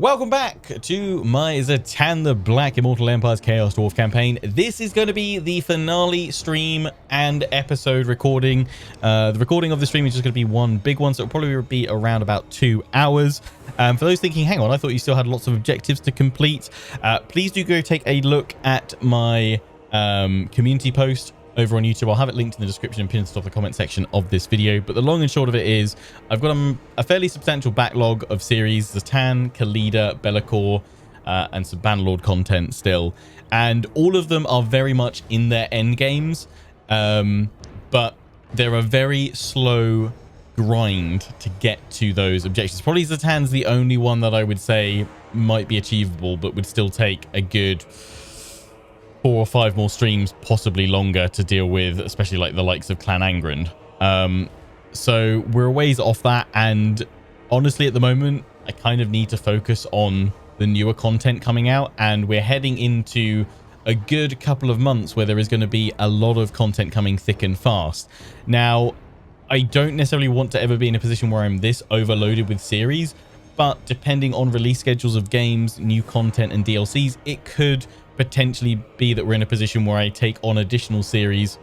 Welcome back to my Zhatan the Black Immortal Empire's Chaos Dwarf campaign. This is going to be the finale stream and episode recording. The recording of the stream is just going to be one big one, so it'll probably be around about 2 hours. For those thinking, hang on, I thought you still had lots of objectives to complete. Please do go take a look at my community post over on YouTube. I'll have it linked in the description and pinned to the top of the comment section of this video. But the long and short of it is I've got a fairly substantial backlog of series, Zhatan, Khalida, Be'lakor, and some Bannerlord content still. And all of them are very much in their end games. But they're a very slow grind to get to those objectives. Probably Zhatan's the only one that I would say might be achievable, but would still take a good 4 or 5 more streams, possibly longer, to deal with, especially like the likes of Clan Angrund. So we're a ways off that, and honestly at the moment I kind of need to focus on the newer content coming out, and we're heading into a good couple of months where there is going to be a lot of content coming thick and fast. Now, I don't necessarily want to ever be in a position where I'm this overloaded with series, but depending on release schedules of games, new content and DLCs, it could potentially be that we're in a position where I take on additional series,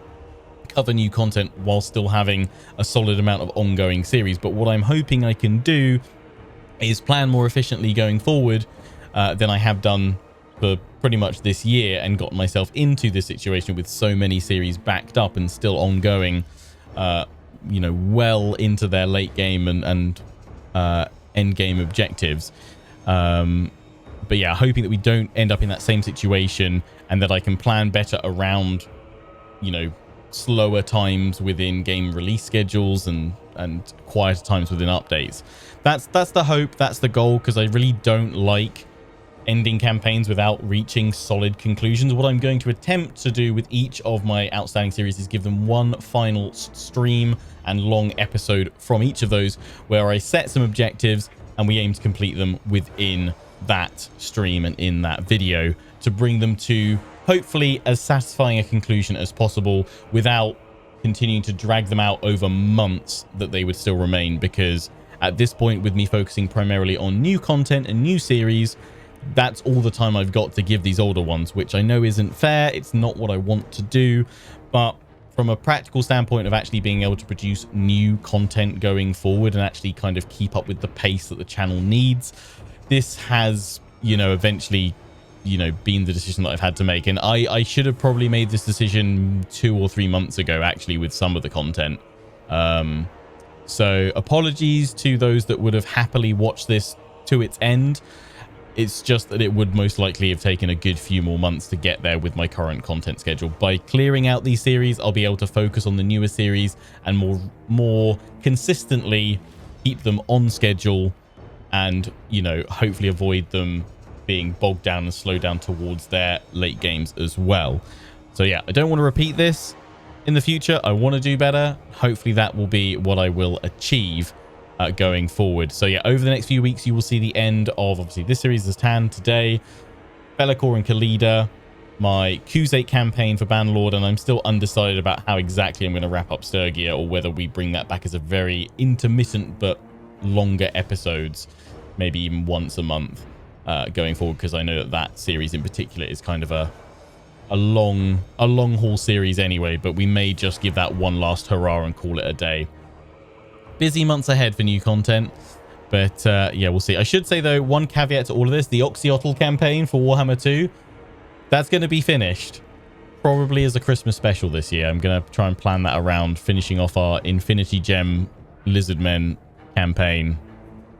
cover new content while still having a solid amount of ongoing series. But what I'm hoping I can do is plan more efficiently going forward than I have done for pretty much this year, and gotten myself into this situation with so many series backed up and still ongoing, you know, well into their late game and end game objectives. But yeah, hoping that we don't end up in that same situation, and that I can plan better around, you know, slower times within game release schedules and quieter times within updates. That's the hope, that's the goal, because I really don't like ending campaigns without reaching solid conclusions. What I'm going to attempt to do with each of my outstanding series is give them one final stream and long episode from each of those, where I set some objectives and we aim to complete them within that stream and in that video, to bring them to hopefully as satisfying a conclusion as possible without continuing to drag them out over months that they would still remain. Because at this point, with me focusing primarily on new content and new series, that's all the time I've got to give these older ones, which I know isn't fair. It's not what I want to do, but from a practical standpoint of actually being able to produce new content going forward and actually kind of keep up with the pace that the channel needs, this has, you know, eventually, you know, been the decision that I've had to make. And I should have probably made this decision 2 or 3 months ago, actually, with some of the content. So apologies to those that would have happily watched this to its end. It's just that it would most likely have taken a good few more months to get there with my current content schedule. By clearing out these series, I'll be able to focus on the newer series and more consistently keep them on schedule, and, you know, hopefully avoid them being bogged down and slowed down towards their late games as well. So yeah, I don't want to repeat this in the future. I want to do better. Hopefully that will be what I will achieve going forward. So yeah, over the next few weeks, you will see the end of, obviously, this series, Zhatan today, Be'lakor and Khalida, my Khuzait campaign for Bannerlord, and I'm still undecided about how exactly I'm going to wrap up Sturgia, or whether we bring that back as a very intermittent but longer episodes, maybe even once a month going forward, because I know that series in particular is kind of a long haul series anyway. But we may just give that one last hurrah and call it a day. Busy months ahead for new content, but yeah, we'll see. I should say though, one caveat to all of this: the Oxyotl campaign for Warhammer 2, that's going to be finished probably as a Christmas special this year. I'm going to try and plan that around finishing off our Infinity Gem Lizardmen campaign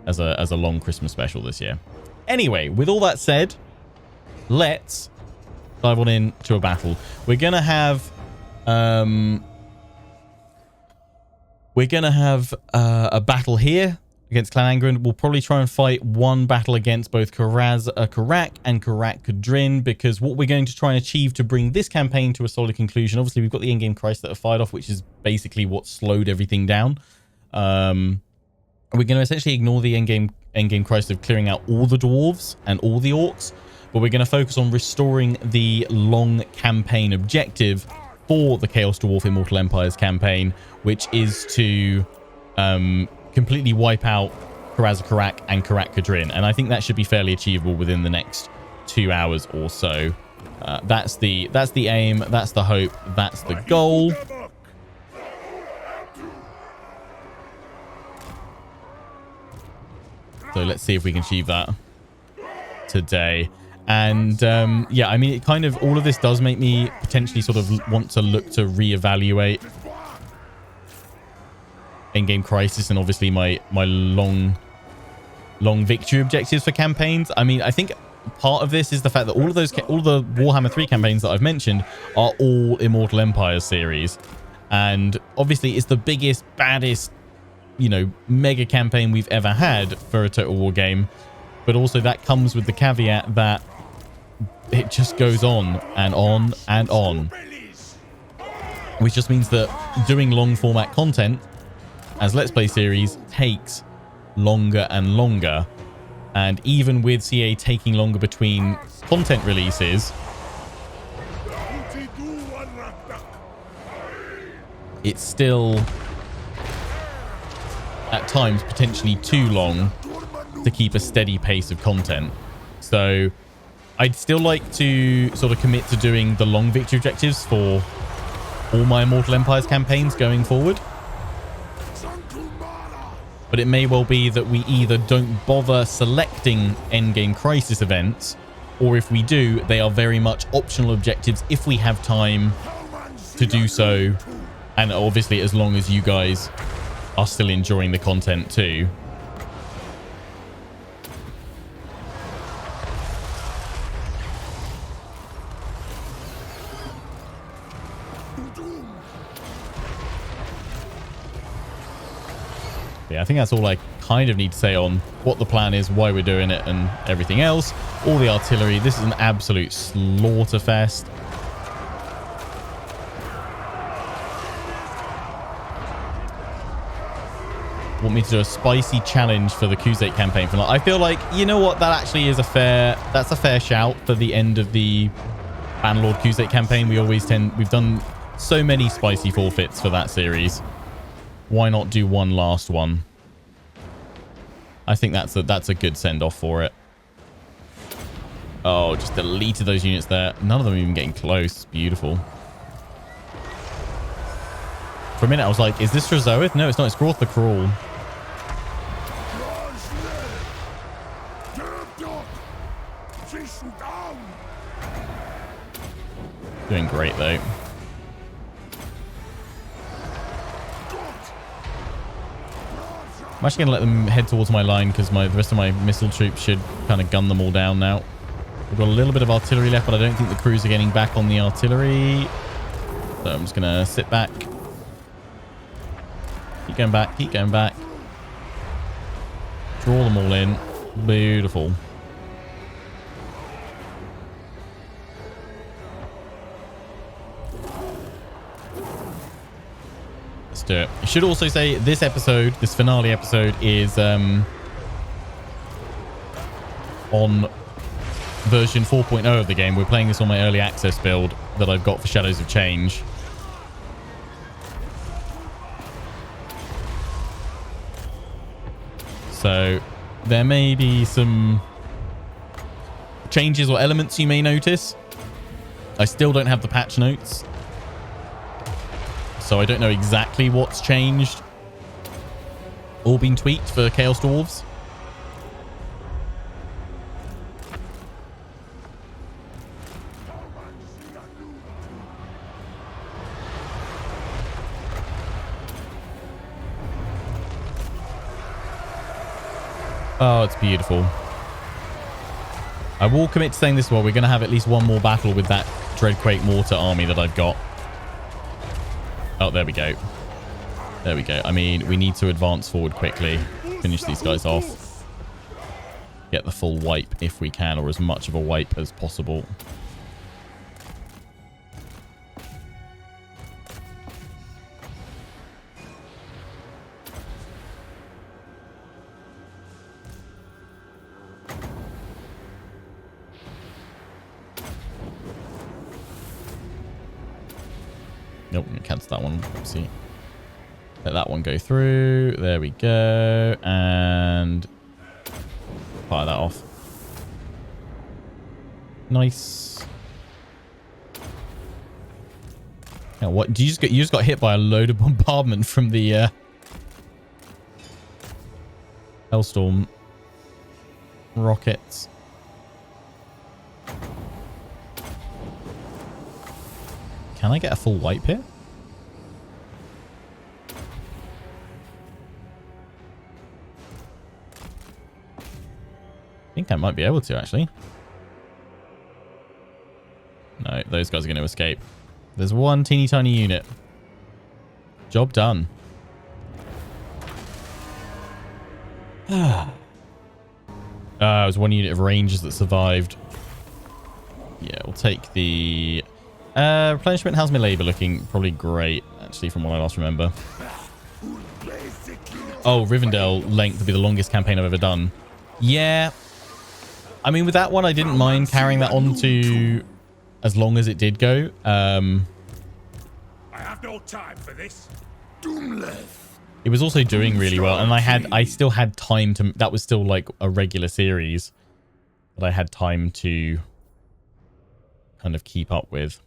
as a long Christmas special this year. Anyway, with all that said, let's dive on into a battle. We're gonna have a battle here against Clan Angrund. We'll probably try and fight one battle against both Karak and Kadrin, because what we're going to try and achieve to bring this campaign to a solid conclusion, obviously we've got the endgame crisis that are fired off, which is basically what slowed everything down. We're going to essentially ignore the endgame crisis of clearing out all the dwarves and all the orcs, but we're going to focus on restoring the long campaign objective for the Chaos Dwarf Immortal Empires campaign, which is to completely wipe out Karak, and Kadrin. And I think that should be fairly achievable within the next 2 hours or so. That's the aim, that's the hope, that's the goal. So let's see if we can achieve that today. And yeah, I mean, it kind of, all of this does make me potentially sort of want to look to reevaluate Endgame Crisis and obviously my long victory objectives for campaigns. I mean, I think part of this is the fact that all the Warhammer 3 campaigns that I've mentioned are all Immortal Empires series. And obviously it's the biggest, baddest, you know, mega campaign we've ever had for a Total War game. But also that comes with the caveat that it just goes on and on and on. Which just means that doing long format content as Let's Play series takes longer and longer. And even with CA taking longer between content releases, it's still at times potentially too long to keep a steady pace of content. So I'd still like to sort of commit to doing the long victory objectives for all my Immortal Empires campaigns going forward. But it may well be that we either don't bother selecting Endgame Crisis events, or if we do, they are very much optional objectives if we have time to do so. And obviously, as long as you guys are still enjoying the content too. Yeah, I think that's all I kind of need to say on what the plan is, why we're doing it, and everything else. All the artillery. This is an absolute slaughter fest. Want me to do a spicy challenge for the Khuzait campaign? I feel like, you know what, that actually is a fair shout for the end of the Bannerlord Khuzait campaign. We've done so many spicy forfeits for that series. Why not do one last one? I think that's a good send-off for it. Oh, just deleted those units there. None of them even getting close. Beautiful. For a minute, I was like, is this Trazoeth? No, it's not. It's Groth the Cruel. Doing great, though. I'm actually going to let them head towards my line because the rest of my missile troops should kind of gun them all down now. We've got a little bit of artillery left, but I don't think the crews are getting back on the artillery. So I'm just going to sit back. Keep going back. Keep going back. Draw them all in. Beautiful. Let's do it. I should also say this episode, this finale episode, is on version 4.0 of the game. We're playing this on my early access build that I've got for Shadows of Change. So there may be some changes or elements you may notice. I still don't have the patch notes, so I don't know exactly what's changed or been tweaked for Chaos Dwarves. Oh, it's beautiful. I will commit to saying this while we're going to have at least one more battle with that Dreadquake mortar army that I've got. Oh, there we go. There we go. I mean, we need to advance forward quickly. Finish these guys off. Get the full wipe if we can, or as much of a wipe as possible. Nope, cancel that one. Let's see. Let that one go through. There we go. And fire that off. Nice. Now, what? You just got hit by a load of bombardment from the Hellstorm rockets. Can I get a full wipe here? I think I might be able to, actually. No, those guys are going to escape. There's one teeny tiny unit. Job done. It was one unit of rangers that survived. Yeah, we'll take the replenishment. How's my labor looking? Probably great, actually, from what I last remember. Oh, Rivendell length would be the longest campaign I've ever done. Yeah. I mean, with that one, I didn't mind carrying that on to as long as it did go. I have no time for this. It was also doing really well, and I still had time to. That was still like a regular series that I had time to kind of keep up with.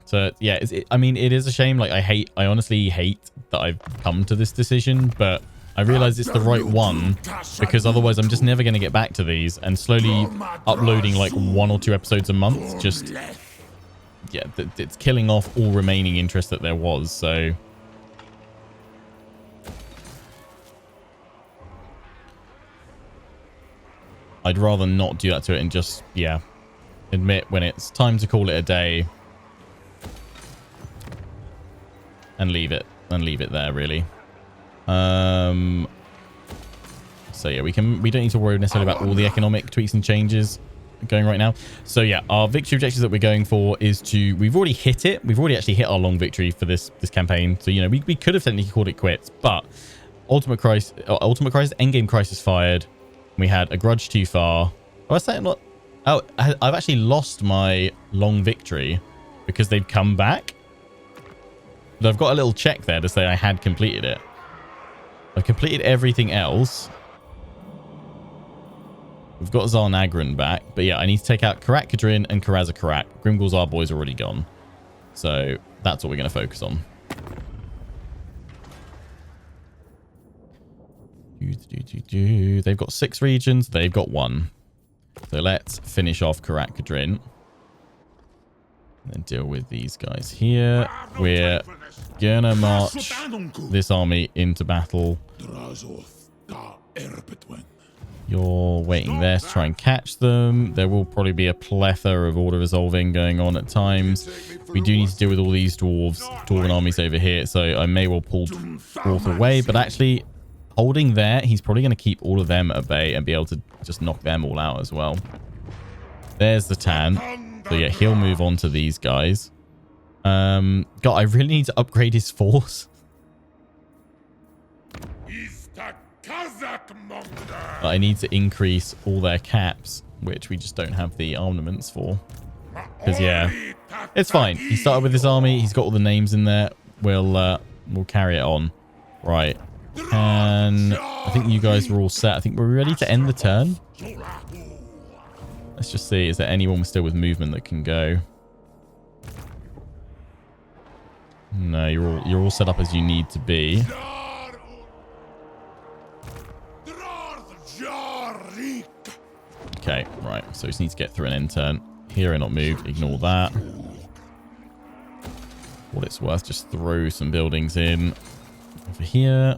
So yeah, I mean, it is a shame. Like, I honestly hate that I've come to this decision, but I realize it's the right one, because otherwise I'm just never going to get back to these, and slowly uploading like 1 or 2 episodes a month just, yeah, it's killing off all remaining interest that there was. So I'd rather not do that to it and just, yeah, admit when it's time to call it a day and leave it there, really. So yeah, we don't need to worry necessarily about all the economic tweaks and changes going right now. So yeah, our victory objectives that we're going for is to, we've already hit it. We've already actually hit our long victory for this campaign. So, you know, we could have technically called it quits, but Ultimate Crisis, Endgame Crisis fired. We had a grudge too far. Oh, I was saying, what? Oh, I've actually lost my long victory because they've come back. But I've got a little check there to say I had completed it. I've completed everything else. We've got Zharr Angrund back. But yeah, I need to take out Karak, Kadrin, and Karak. Grimgul's our boy's already gone. So that's what we're going to focus on. They've got 6 regions. They've got 1. So let's finish off Karak, Kadrin. And then deal with these guys here. We're gonna march this army into battle. You're waiting there to try and catch them. There will probably be a plethora of order resolving going on at times. We do need to deal with all these dwarven armies over here, so I may well pull Dwarf away, but actually holding there, he's probably going to keep all of them at bay and be able to just knock them all out as well. There's the Tan. So yeah, he'll move on to these guys. God, I really need to upgrade his force. But I need to increase all their caps, which we just don't have the armaments for. Because yeah, it's fine. He started with this army. He's got all the names in there. We'll carry it on. Right. And I think you guys were all set. I think we're ready to end the turn. Let's just see. Is there anyone still with movement that can go? No, you're all set up as you need to be. Okay, right. So we just need to get through an end turn. Here are not moved. Ignore that. What it's worth, just throw some buildings in over here.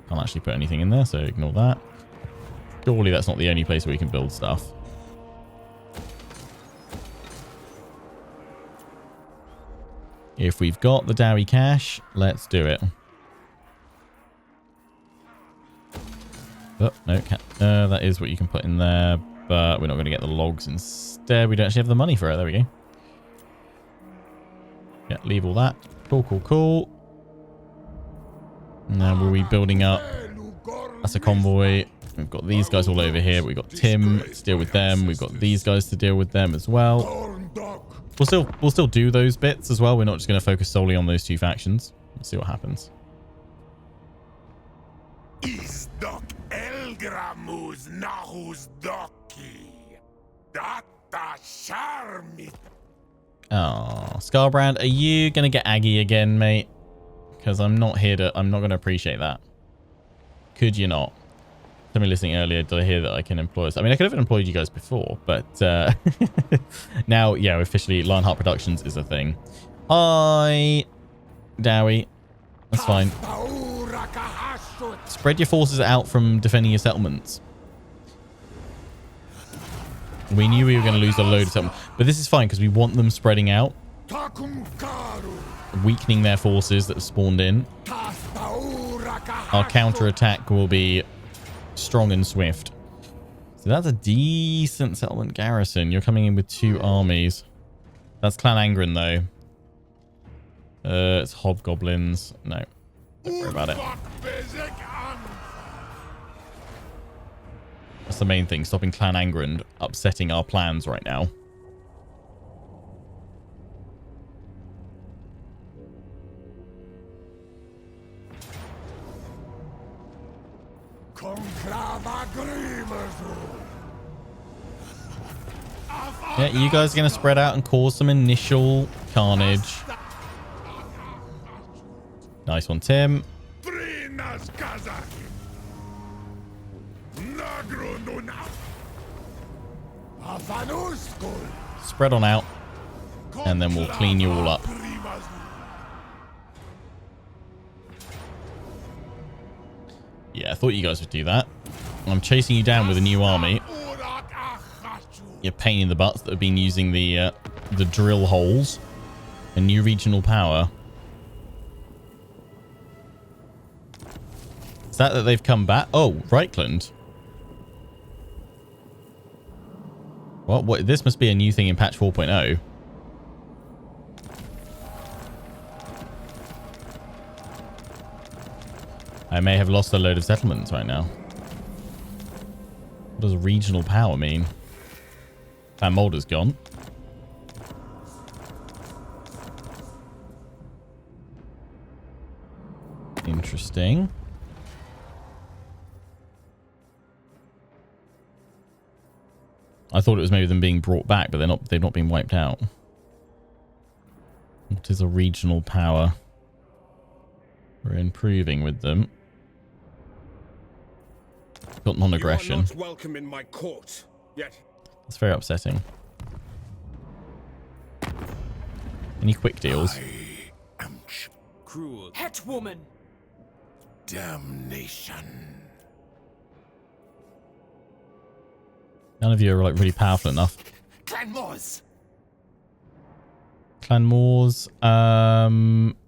Can't actually put anything in there, so ignore that. Surely that's not the only place where you can build stuff. If we've got the Dowie cash, let's do it. Oh, no, that is what you can put in there, but we're not going to get the logs instead. We don't actually have the money for it. There we go. Yeah, leave all that. Cool, cool, cool. Now we'll be building up. That's a convoy. We've got these guys all over here. We've got Tim to deal with them. We've got these guys to deal with them as well. We'll still do those bits as well. We're not just going to focus solely on those two factions. We'll see what happens. Oh, Scarbrand, are you going to get Aggie again, mate? Because I'm not going to appreciate that. Could you not? Somebody listening earlier, did I hear that I can employ us? I mean, I could have employed you guys before, but now, yeah, officially, Lionheart Productions is a thing. Hi, Dowie. That's fine. Spread your forces out from defending your settlements. We knew we were going to lose a load of settlements, but this is fine because we want them spreading out, weakening their forces that have spawned in. Our counter-attack will be strong and swift. So that's a decent settlement garrison. You're coming in with 2 armies. That's Clan Angrund, though. It's hobgoblins. No, don't worry about it. That's the main thing, stopping Clan Angrund upsetting our plans right now. Yeah, you guys are going to spread out and cause some initial carnage. Nice one, Tim. Spread on out, and then we'll clean you all up. Yeah, I thought you guys would do that. I'm chasing you down with a new army. You're pain in the butts that have been using the drill holes. A new regional power. Is that they've come back? Oh, Reichland. What? This must be a new thing in patch 4.0. I may have lost a load of settlements right now. What does regional power mean? That Molder's gone. Interesting. I thought it was maybe them being brought back, but they've not been wiped out. What is a regional power? We're improving with them. Got non-aggression. You are not welcome in my court yet. That's very upsetting. Any quick deals? I am cruel. Hetwoman. Damnation. None of you are like really powerful enough. Clan Moors. Clan Moors. Yeah,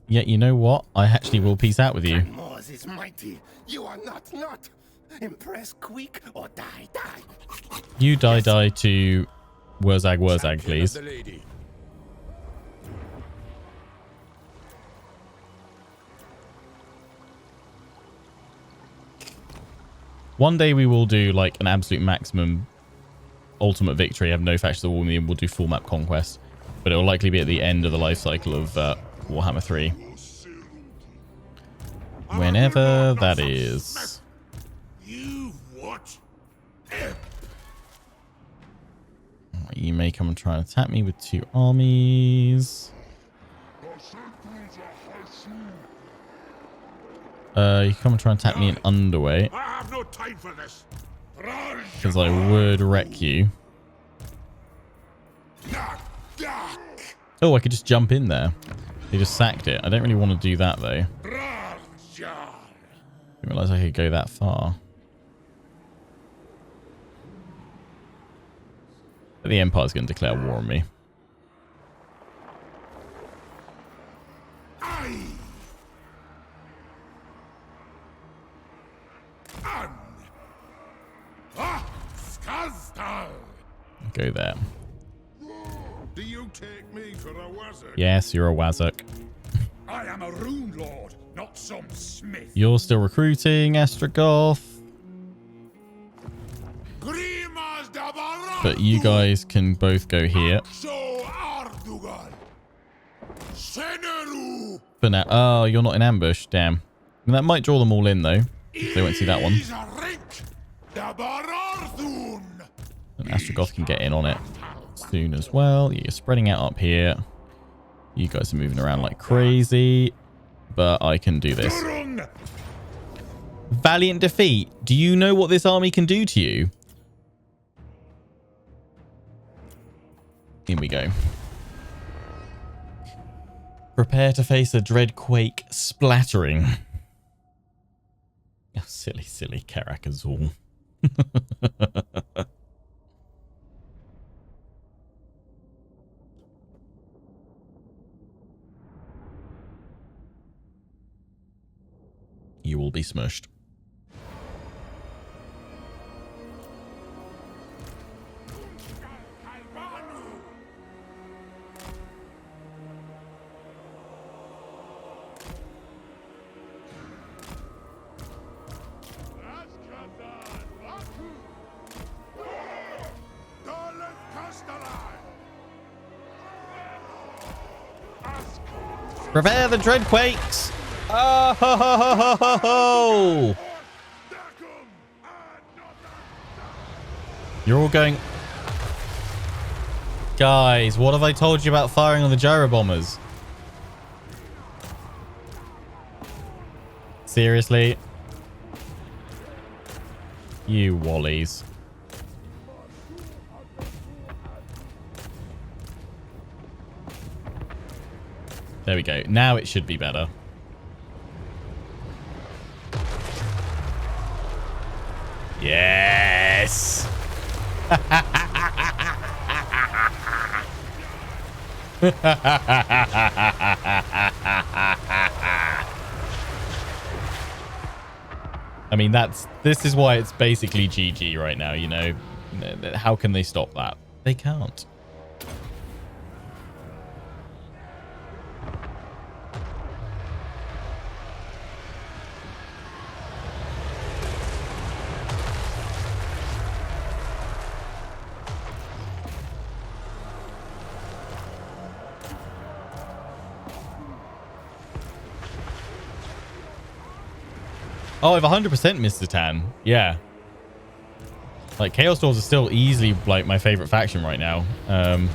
you know what? I actually will peace out with you. Clan Moors is mighty. You are not. Impress quick or die. You die to Wurzag, please. One day we will do like an absolute maximum ultimate victory, have no factions of war, and we'll do full map conquest. But it will likely be at the end of the life cycle of Warhammer 3. Whenever that is. You may come and try and attack me with 2 armies. You come and try and attack me in Underway. I have no time for this. Because I would wreck you. Oh, I could just jump in there. They just sacked it. I don't really want to do that, though. Didn't realize I could go that far. But the Empire's going to declare war on me. Go there. Do you take me for a wizard? Yes, you're a wazzock. I am a rune lord, not some smith. You're still recruiting, Astrogoth. But you guys can both go here. For now. Oh, you're not in ambush. Damn. I mean, that might draw them all in, though. They won't see that one. And Astrogoth can get in on it soon as well. You're spreading out up here. You guys are moving around like crazy. But I can do this. Valiant defeat. Do you know what this army can do to you? Here we go. Prepare to face a Dreadquake splattering. Oh, silly, silly Karak Azul. You will be smushed. Prepare the Dreadquakes! Oh, ho, ho, ho, ho, ho, ho. You're all going... Guys, what have I told you about firing on the gyro bombers? Seriously? You wallies. There we go. Now it should be better. Yes! I mean, this is why it's basically GG right now, you know. How can they stop that? They can't. Oh, I've 100% missed Zhatan. Yeah. Like, Chaos Dwarves are still easily, like, my favorite faction right now. I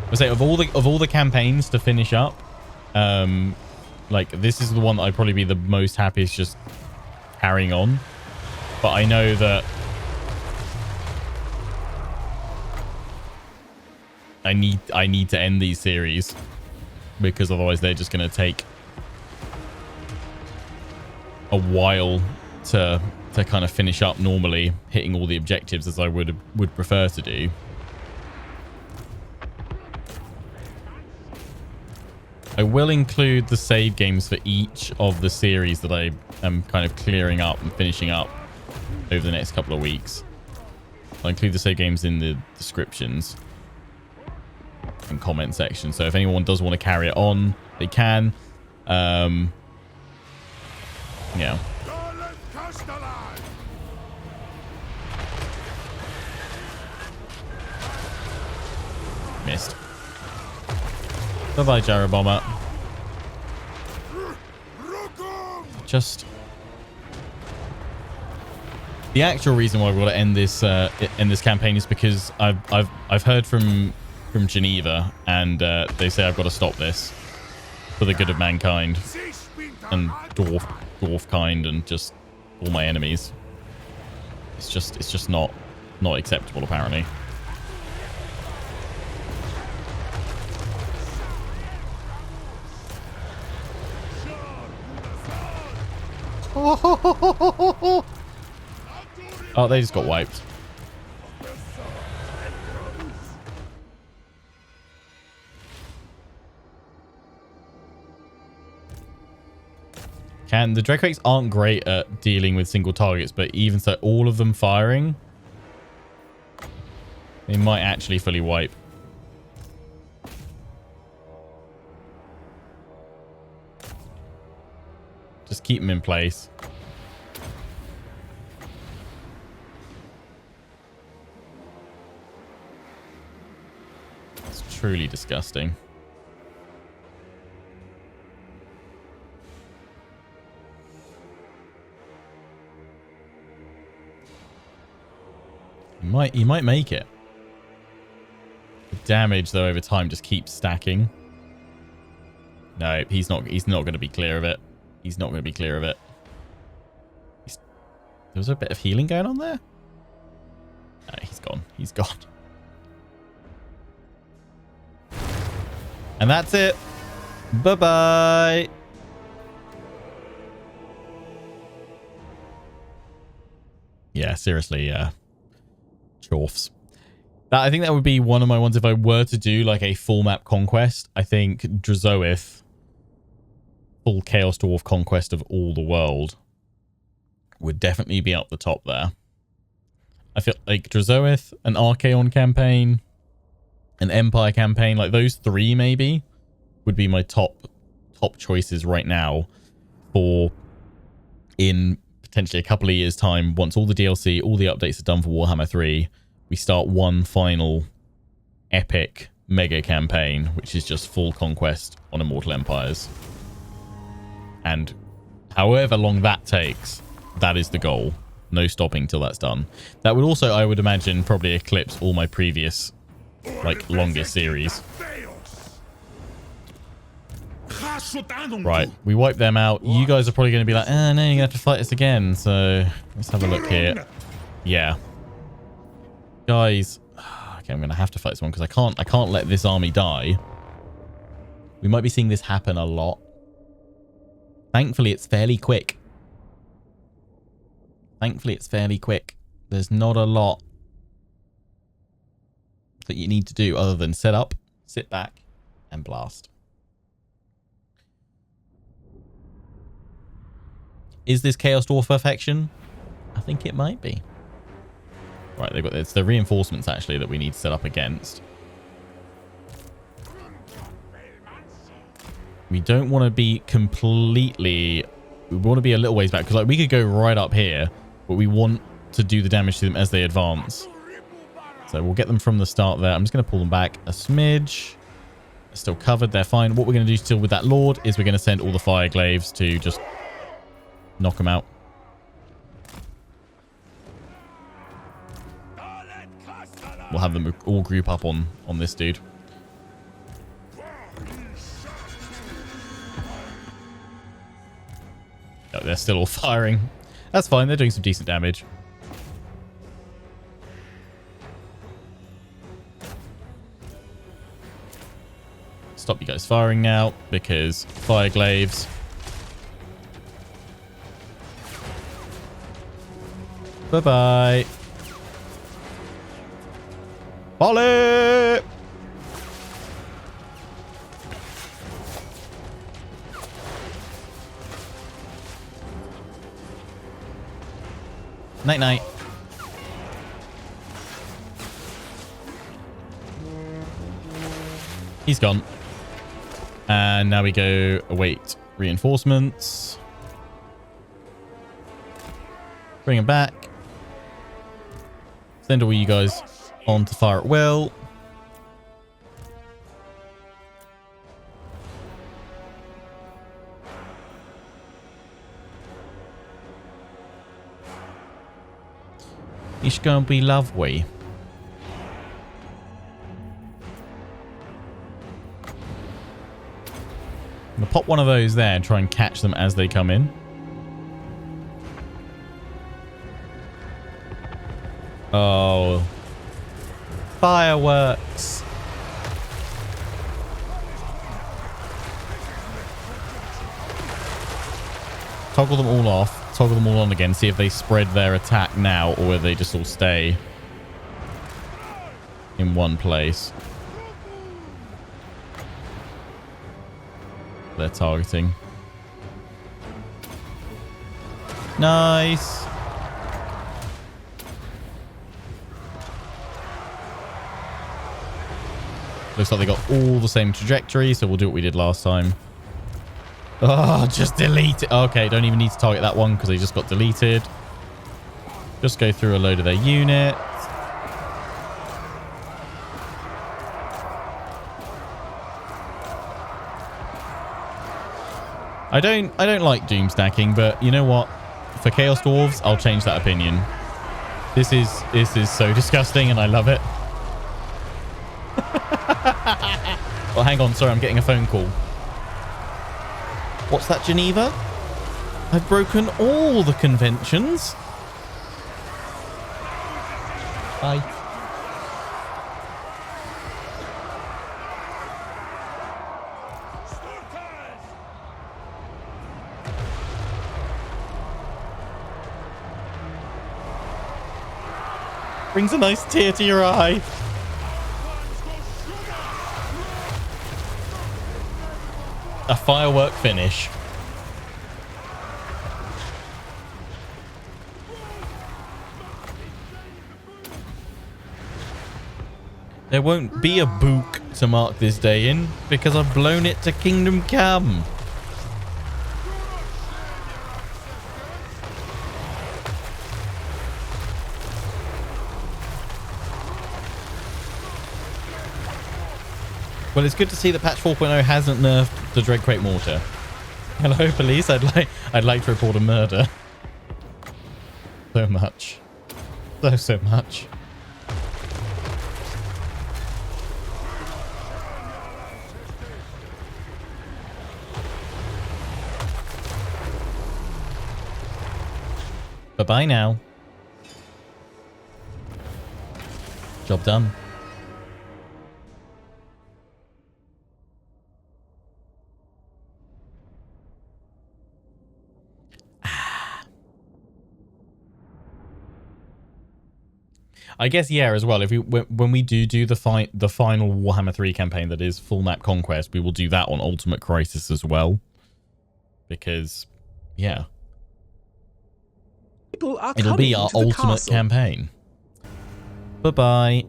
would say, of all the campaigns to finish up, like, this is the one that I'd probably be the most happiest just carrying on. But I know that I need to end these series, because otherwise they're just going to take a while to kind of finish up normally, hitting all the objectives as I would prefer to do. I will include the save games for each of the series that I am kind of clearing up and finishing up over the next couple of weeks. I'll include the save games in the descriptions and comment section, so if anyone does want to carry it on, they can. Yeah. Missed. Bye-bye, gyro bomber. Just the actual reason why we've got to end this campaign is because I've heard from Geneva, and they say I've got to stop this for the good of mankind and dwarf kind and just all my enemies. It's just not acceptable, apparently. Oh, they just got wiped. The Dreadquakes aren't great at dealing with single targets, but even so, all of them firing, they might actually fully wipe. Just keep them in place. It's truly disgusting. He might make it. The damage though over time just keeps stacking. No, he's not going to be clear of it. He's not going to be clear of it. There was a bit of healing going on there. No, he's gone. He's gone. And that's it. Bye-bye. Yeah, seriously, chorfs. I think that would be one of my ones if I were to do like a full map conquest. I think Drazoith, full Chaos Dwarf conquest of all the world, would definitely be up the top there. I feel like Drazoith, an Archaon campaign, an Empire campaign, like those three maybe would be my top choices right now for in potentially a couple of years' time. Once all the DLC, all the updates are done for Warhammer 3, we start one final epic mega campaign, which is just full conquest on Immortal Empires. And however long that takes, that is the goal. No stopping till that's done. That would also, I would imagine, probably eclipse all my previous, like, longest series. Right, we wiped them out. You guys are probably going to be like, no, you're going to have to fight us again. So let's have a look here. Yeah. Guys, okay, I'm going to have to fight this one because I can't let this army die. We might be seeing this happen a lot. Thankfully, it's fairly quick. There's not a lot that you need to do other than set up, sit back, and blast. Is this Chaos Dwarf perfection? I think it might be. Right, they've got it's the reinforcements actually that we need to set up against. We don't want to be completely. We want to be a little ways back because like we could go right up here, but we want to do the damage to them as they advance. So we'll get them from the start there. I'm just going to pull them back a smidge. They're still covered. They're fine. What we're going to do still with that Lord is we're going to send all the fire glaives to just knock them out. We'll have them all group up on this dude. Oh, they're still all firing. That's fine. They're doing some decent damage. Stop you guys firing now because fire glaives. Bye-bye. Volley! Night-night. He's gone. And now we go await reinforcements. Bring him back. Send all you guys on to fire at will. It's gonna be lovely. I'm gonna pop one of those there and try and catch them as they come in. Oh. Fireworks. Toggle them all off. Toggle them all on again. See if they spread their attack now or whether they just all stay in one place. They're targeting. Nice. Looks like they got all the same trajectory, so we'll do what we did last time. Oh, just delete it. Okay, don't even need to target that one because they just got deleted. Just go through a load of their units. I don't like doom stacking, but you know what? For Chaos Dwarves, I'll change that opinion. This is so disgusting, and I love it. Well, hang on. Sorry, I'm getting a phone call. What's that, Geneva? I've broken all the conventions. Bye. Brings a nice tear to your eye. A firework finish. There won't be a book to mark this day in because I've blown it to Kingdom Come. Well, it's good to see that patch 4.0 hasn't nerfed the Dreadquake mortar. Hello, police. I'd like to report a murder. So much. So much. Bye-bye now. Job done. I guess, yeah, as well, if we when we do the final Warhammer 3 campaign that is full map conquest, we will do that on Ultimate Crisis as well. Because, yeah. It'll be our ultimate campaign. Bye-bye.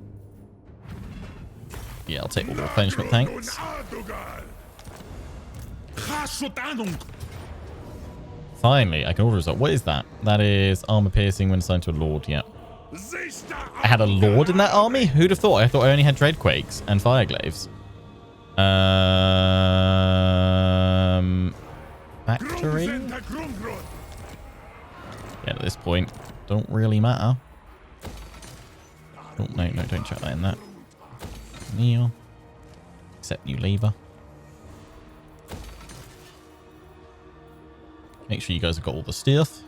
Yeah, I'll take all the replenishment, thanks. Finally, I can order a result. What is that? That is armor piercing when assigned to a lord, yeah. I had a lord in that army? Who'd have thought? I thought I only had Dreadquakes and Fireglaves. Factory? Yeah, at this point, don't really matter. Oh, no, don't chuck that in that. Kneel. Accept new lever. Make sure you guys have got all the stuff.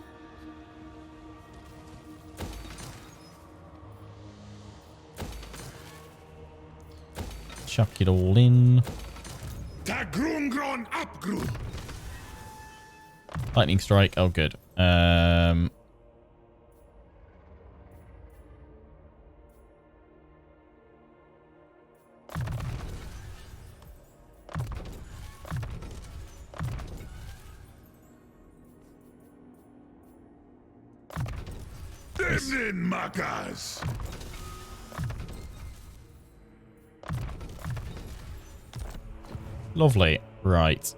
Chuck it all in. Lightning strike. Oh, good. Lovely. Right.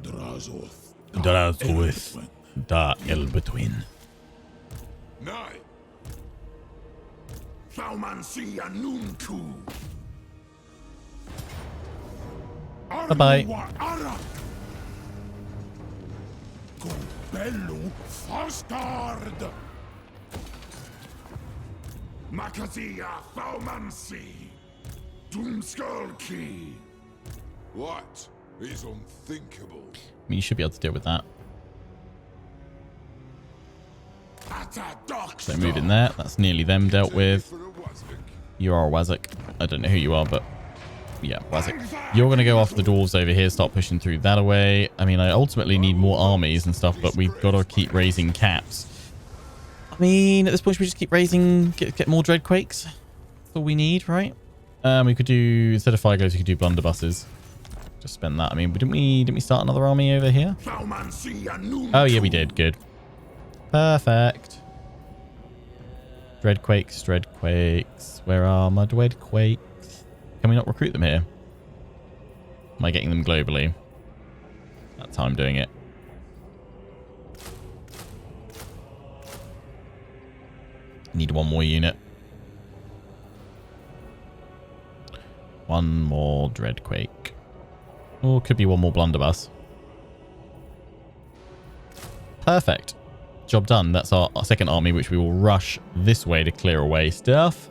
Drazorth. Da el between. Bye-bye. What is unthinkable? I mean, you should be able to deal with that. So move in there. That's nearly them dealt with. You are a Wazak. I don't know who you are, but yeah, Wazak. You're going to go after the dwarves over here. Start pushing through that away. I mean, I ultimately need more armies and stuff, but we've got to keep raising caps. I mean, at this point, should we just keep raising, get more Dreadquakes? That's all we need, right? We could do, instead of Fireglaves, we could do blunderbusses. Just spend that. I mean, didn't we start another army over here? Oh yeah, we did. Good. Perfect. Dreadquakes. Where are my Dreadquakes? Can we not recruit them here? Am I getting them globally? That's how I'm doing it. Need one more unit. One more Dreadquake. Or could be one more blunderbuss. Perfect. Job done. That's our second army, which we will rush this way to clear away stuff.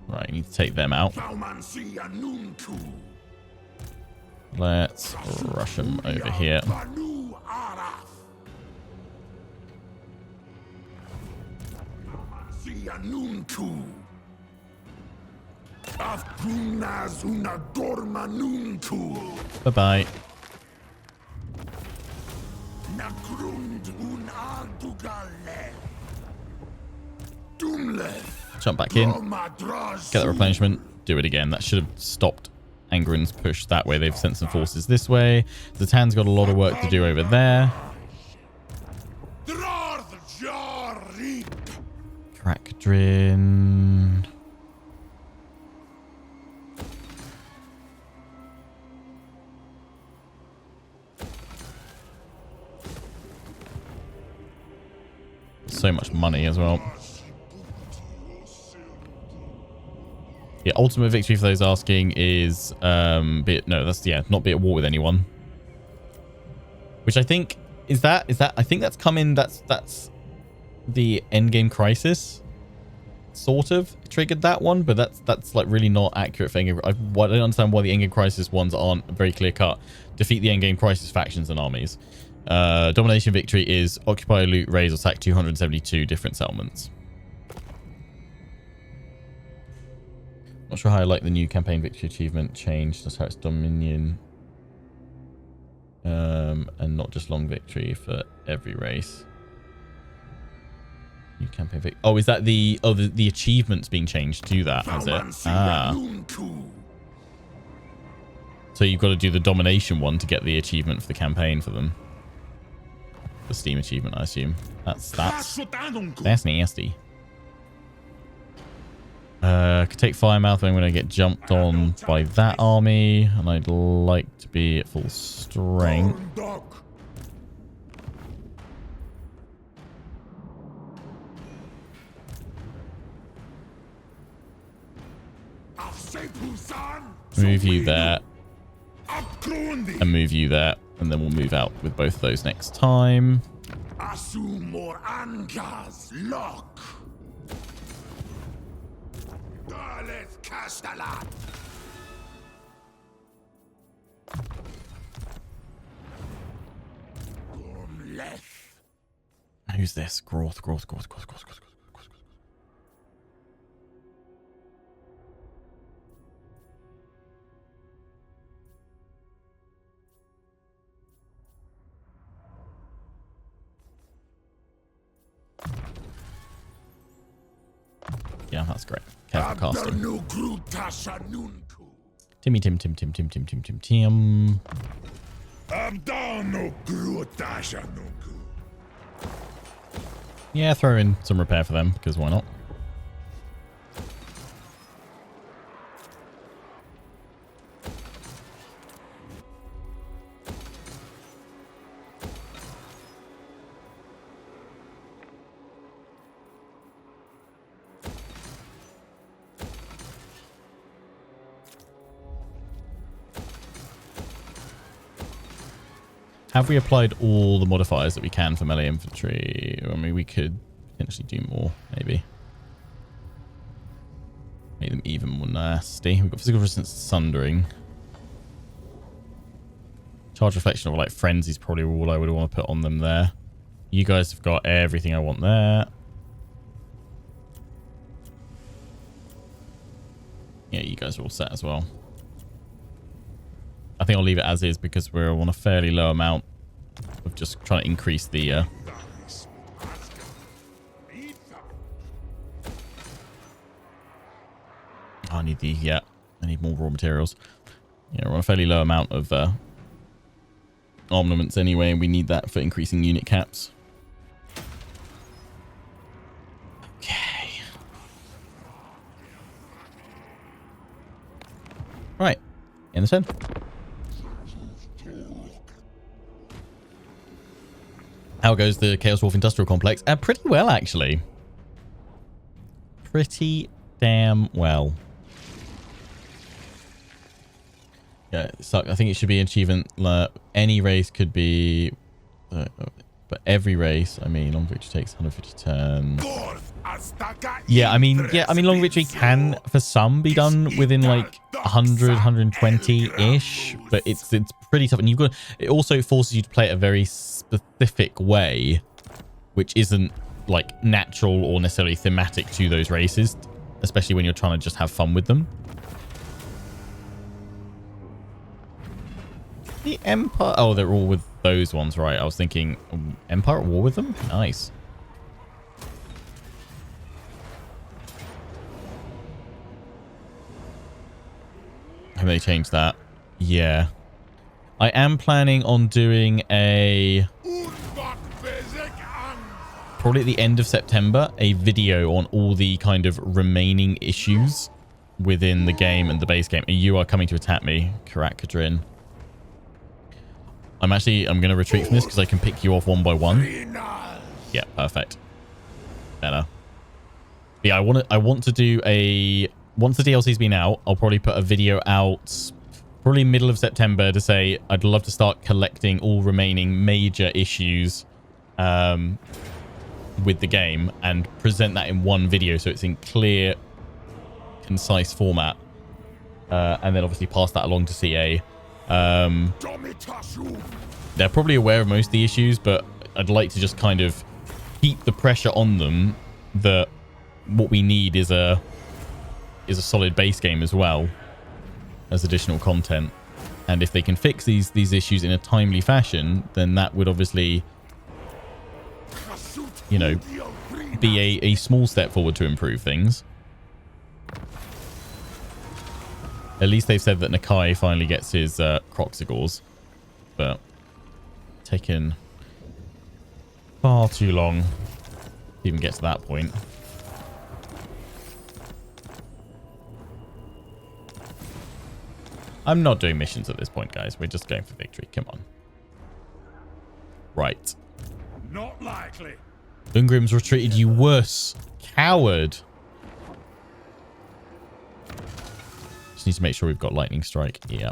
Right, you need to take them out. Let's rush them over here. Bye-bye. Jump back in. Get that replenishment. Do it again. That should have stopped Angrund's push that way. They've sent some forces this way. Zhatan's got a lot of work to do over there. Kadrin. So much money as well. Yeah, ultimate victory for those asking is not be at war with anyone. Which I think is that I think that's coming. That's the endgame crisis. Sort of triggered that one, but that's like really not accurate for endgame. I don't understand why the endgame crisis ones aren't very clear cut. Defeat the endgame crisis factions and armies. Domination victory is occupy, loot, raise, or sack 272 different settlements. Not sure how I like the new campaign victory achievement change. That's how it's dominion. And not just long victory for every race. New campaign victory. Oh, is that the achievements being changed to that, has it? Ah. So you've got to do the domination one to get the achievement for the campaign for them. The Steam achievement, I assume. That's nasty. Could take Firemouth, but I'm going to get jumped on by that army, and I'd like to be at full strength. Move you there, and move you there, and then we'll move out with both of those next time. Who's this? Groth. Yeah, that's great. Careful casting. Tim. Yeah, throw in some repair for them, because why not? Have we applied all the modifiers that we can for melee infantry? I mean, we could potentially do more, maybe. Make them even more nasty. We've got physical resistance to sundering. Charge reflection or like frenzy is probably all I would want to put on them there. You guys have got everything I want there. Yeah, you guys are all set as well. I think I'll leave it as is because we're on a fairly low amount of just trying to increase the... I need the... Yeah, I need more raw materials. Yeah, we're on a fairly low amount of armaments anyway, and we need that for increasing unit caps. Okay. Right. In the turn. How goes the Chaos Dwarf Industrial Complex? Pretty well, actually. Pretty damn well. Yeah, so I think it should be an achievement. Any race could be, but every race. I mean, long victory takes 150 turns. Yeah, I mean, long victory can for some be done within like 100, 120 ish, but it's pretty tough. And you've got it also forces you to play it a very specific way, which isn't like natural or necessarily thematic to those races, especially when you're trying to just have fun with them. The Empire. Oh, they're all with those ones, right? I was thinking Empire at war with them. Nice. Have they changed that? Yeah. I am planning on doing a... probably at the end of September, a video on all the kind of remaining issues within the game and the base game. You are coming to attack me, Karak, Kadrin. I'm going to retreat from this because I can pick you off one by one. Yeah, perfect. Better. Yeah, I want to do a... Once the DLC's been out, I'll probably put a video out probably middle of September to say I'd love to start collecting all remaining major issues with the game and present that in one video so it's in clear, concise format. And then obviously pass that along to CA. They're probably aware of most of the issues, but I'd like to just kind of keep the pressure on them that what we need is a solid base game as well as additional content. And if they can fix these issues in a timely fashion, then that would obviously, you know, be a small step forward to improve things. At least they've said that Nakai finally gets his Croxigors, but taken far too long to even get to that point. I'm not doing missions at this point, guys. We're just going for victory. Come on. Right. Not likely. Ungrim's retreated, you worse. Coward. Just need to make sure we've got lightning strike. Yeah.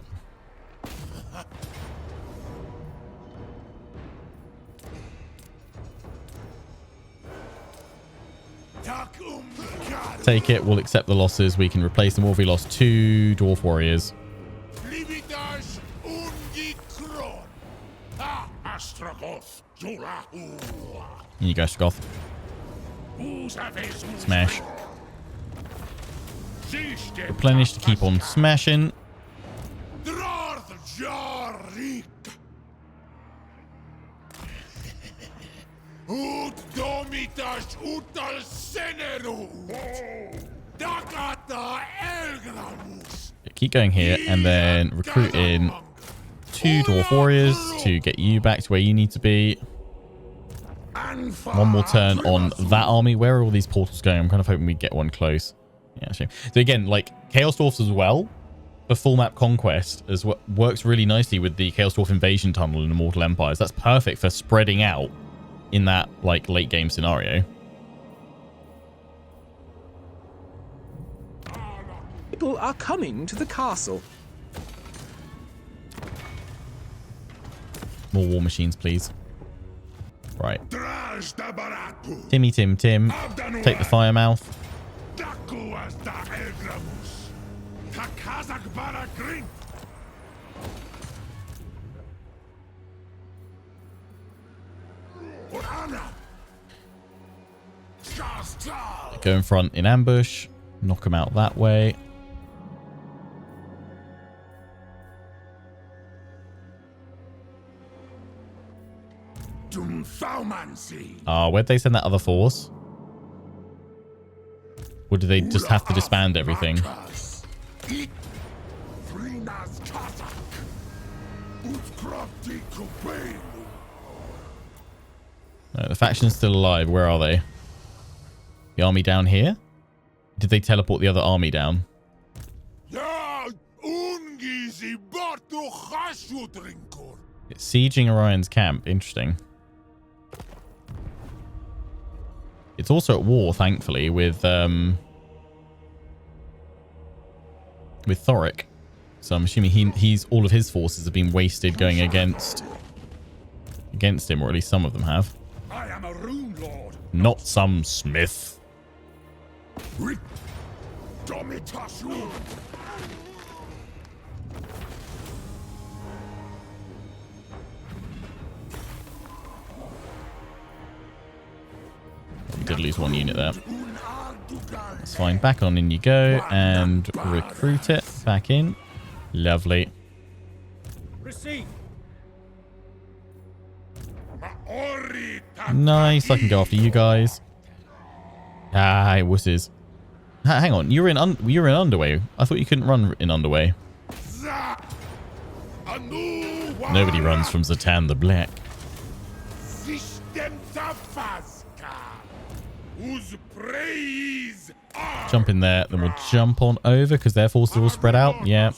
Take it. We'll accept the losses. We can replace them all. We lost 2 dwarf warriors. Here you go, Stragoth. Smash. Replenish to keep on smashing. Keep going here and then recruit in 2 dwarf warriors to get you back to where you need to be. One more turn on that army. Where are all these portals going? I'm kind of hoping we get one close. Yeah, shame. So again, like Chaos Dwarfs as well, the full map conquest as well works really nicely with the Chaos Dwarf invasion tunnel in Immortal Empires. That's perfect for spreading out in that like late game scenario. People are coming to the castle. More war machines, please. Right. Timmy Tim Tim. Take the fire mouth. Go in front in ambush. Knock them out that way. Where'd they send that other force? Or do they just have to disband everything? No, the faction's still alive. Where are they? The army down here? Did they teleport the other army down? It's sieging Orion's camp. Interesting. It's also at war, thankfully, with Thoric. So I'm assuming he's all of his forces have been wasted going against him, or at least some of them have. I am a rune lord. Not some smith. Domitasu. We did lose one unit there. That's fine. Back on in you go and recruit it. Back in. Lovely. Receive. Nice. I can go after you guys. Ah, wusses. Hang on. You're in underway. I thought you couldn't run in underway. Nobody runs from Zhatan the Black. Jump in there, then we'll jump on over because their forces are all spread out. Yeah.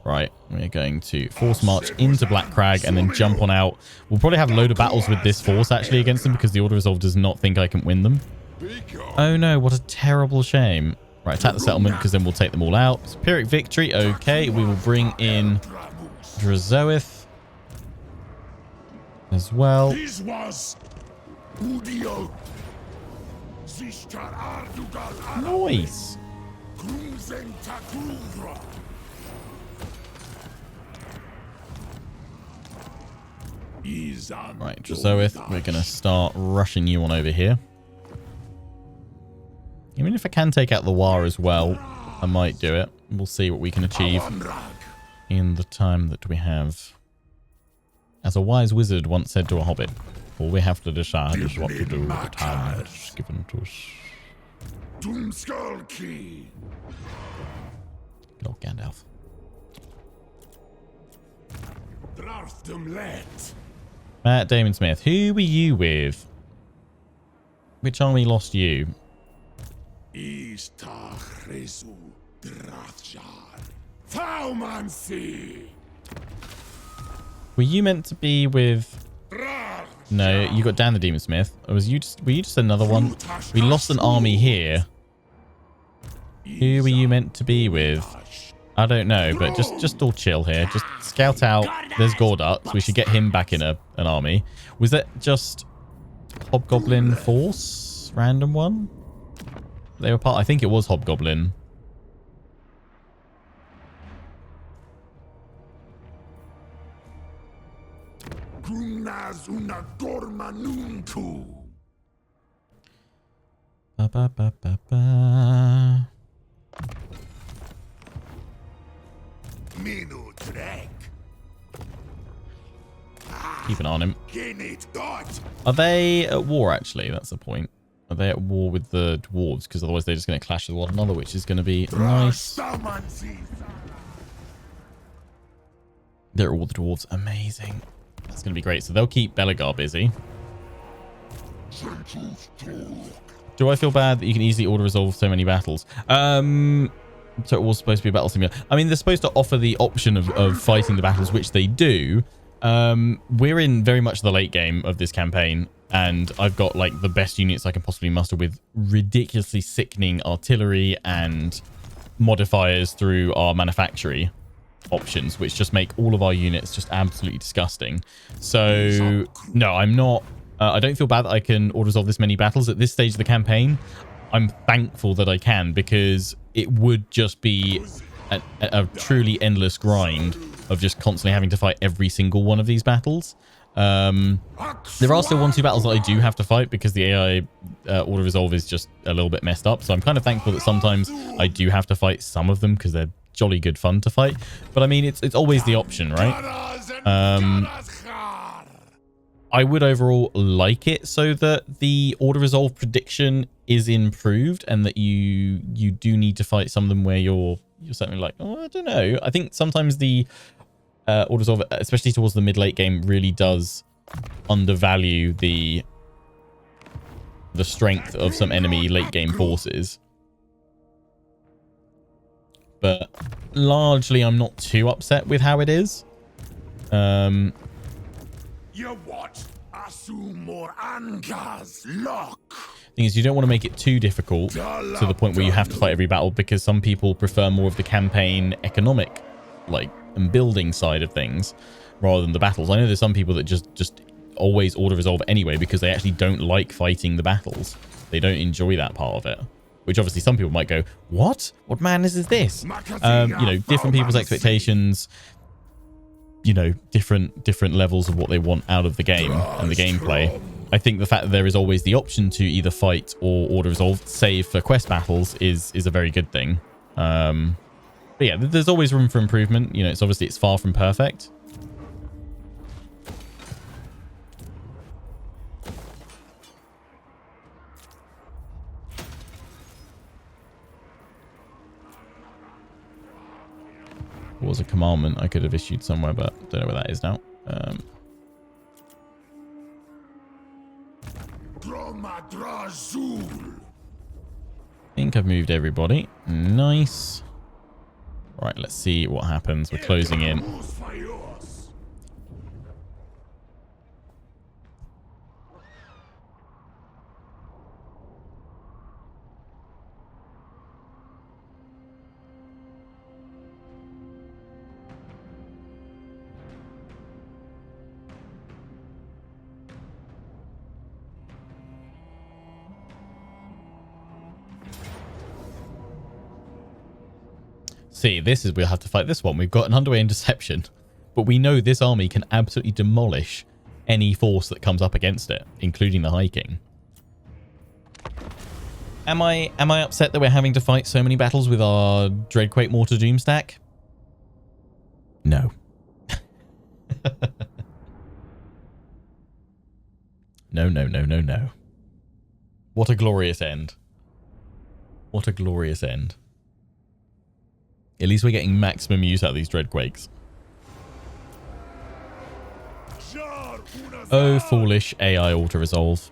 Right, we're going to force march into Black Crag and then jump on out. We'll probably have a load of battles with this force actually against them because the Order Resolve does not think I can win them. Oh no, what a terrible shame. Right, attack the settlement because then we'll take them all out. Pyrrhic victory. Okay, we will bring in Drazoith as well. Nice. Right, Drazoith, we're going to start rushing you on over here. I mean, if I can take out the War as well, I might do it. We'll see what we can achieve in the time that we have. As a wise wizard once said to a hobbit, all we have to decide is what to do with the time that's given to us. Good old Gandalf. Matt Damon Smith, who were you with? Which army lost you? Were you meant to be with... No, you got Dan the Demon Smith. Or were you just another one? We lost an army here. Who were you meant to be with? I don't know, but just all chill here. Just scout out. There's Gordux. We should get him back in an army. Was that just Hobgoblin Force? Random one? They were part... I think it was Hobgoblin. Ba, ba, ba, ba, ba. Keep an eye on him. Are they at war, actually? That's the point. Are they at war with the dwarves? Because otherwise they're just going to clash with one another, which is going to be nice. They're at war with the dwarves. Amazing. That's going to be great. So they'll keep Belegar busy. Do I feel bad that you can easily auto-resolve so many battles? So it was supposed to be a battle simulator. I mean, they're supposed to offer the option of fighting the battles, which they do. We're in very much the late game of this campaign, and I've got like the best units I can possibly muster with ridiculously sickening artillery and modifiers through our manufactory options, which just make all of our units just absolutely disgusting. So no, I'm not... I don't feel bad that I can auto-resolve this many battles at this stage of the campaign. I'm thankful that I can, because it would just be a truly endless grind of just constantly having to fight every single one of these battles. There are still 1-2 battles that I do have to fight because the AI auto-resolve is just a little bit messed up. So I'm kind of thankful that sometimes I do have to fight some of them because they're jolly good fun to fight. But I mean, it's always the option, right? I would overall like it so that the auto-resolve prediction is improved and that you do need to fight some of them where you're certainly like, oh, I don't know. I think sometimes the auto-resolve, especially towards the mid-late game, really does undervalue the strength of some enemy late-game forces. But largely, I'm not too upset with how it is. Thing is, you don't want to make it too difficult to the point where you have to fight every battle, because some people prefer more of the campaign economic, like, and building side of things rather than the battles. I know there's some people that just always auto resolve anyway because they actually don't like fighting the battles. They don't enjoy that part of it, which obviously some people might go, what madness is this? You know, different people's expectations, you know, different levels of what they want out of the game and the gameplay. I think the fact that there is always the option to either fight or auto resolve, save for quest battles, is a very good thing. But yeah, there's always room for improvement. You know, it's far from perfect. What was a commandment I could have issued somewhere, but don't know where that is now. I think I've moved everybody. Nice. Right, let's see what happens. We're closing in. See, this is, we'll have to fight this one. We've got an underway interception, but we know this army can absolutely demolish any force that comes up against it, including the High King. Am I upset that we're having to fight so many battles with our Dreadquake Mortar Doom stack? No. No. What a glorious end. What a glorious end. At least we're getting maximum use out of these Dreadquakes. Oh, foolish AI auto-resolve.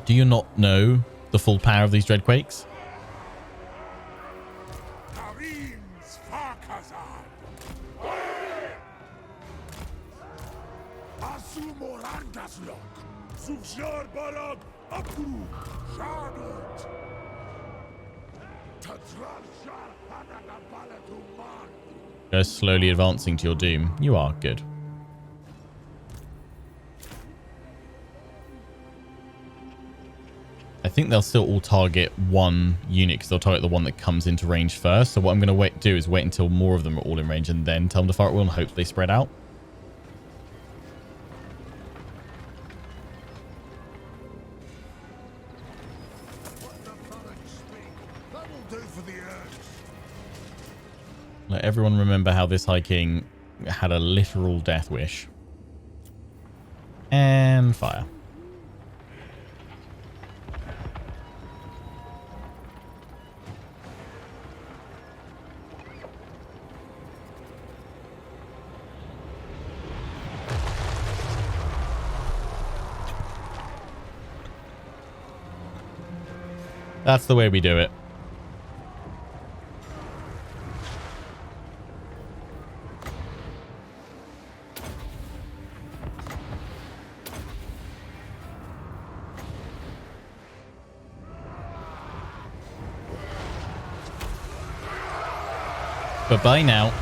Do you not know the full power of these Dreadquakes? Go slowly advancing to your doom. You are good. I think they'll still all target one unit because they'll target the one that comes into range first. So what I'm going to do is wait until more of them are all in range and then tell them to fire at will and hope they spread out. Let everyone remember how this High King had a literal death wish. And fire. That's the way we do it. Bye now.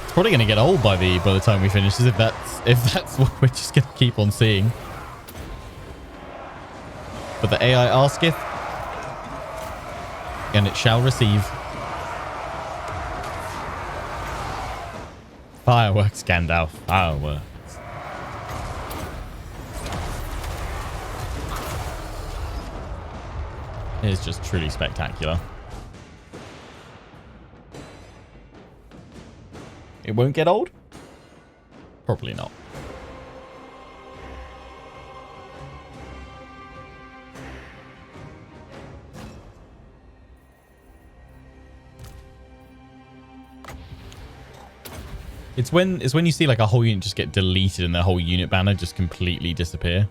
It's probably going to get old by the time we finish, if that's what we're just going to keep on seeing. But the AI asketh, and it shall receive. Fireworks, Gandalf. Fireworks. It is just truly spectacular. It won't get old? Probably not. It's when you see like a whole unit just get deleted and their whole unit banner just completely disappear.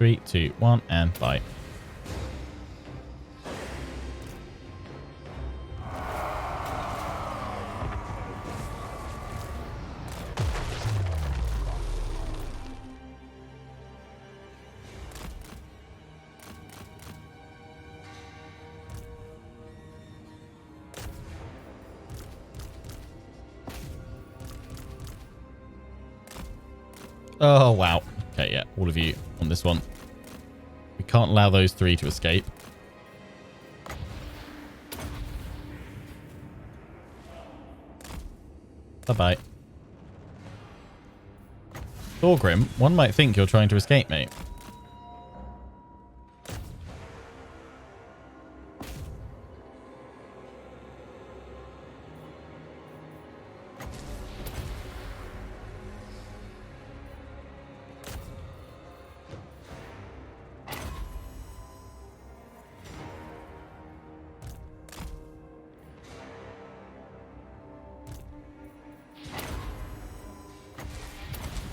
3, 2, 1, and bye. Oh, wow. Okay, yeah, all of you on this one. We can't allow those 3 to escape. Bye-bye. Thorgrim, one might think you're trying to escape, mate.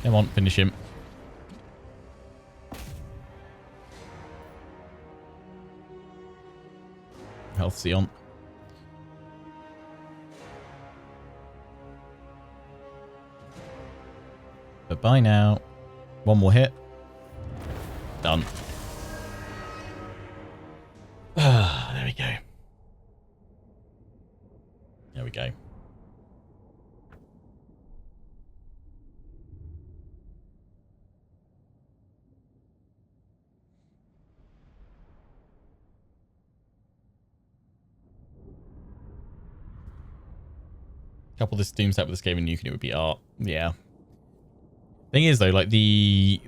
Come on, finish him. Health's on. Bye now. One more hit. Done. There we go. There we go. Couple this doom set with this game and nuke and it would be art. Yeah. Thing is though, like the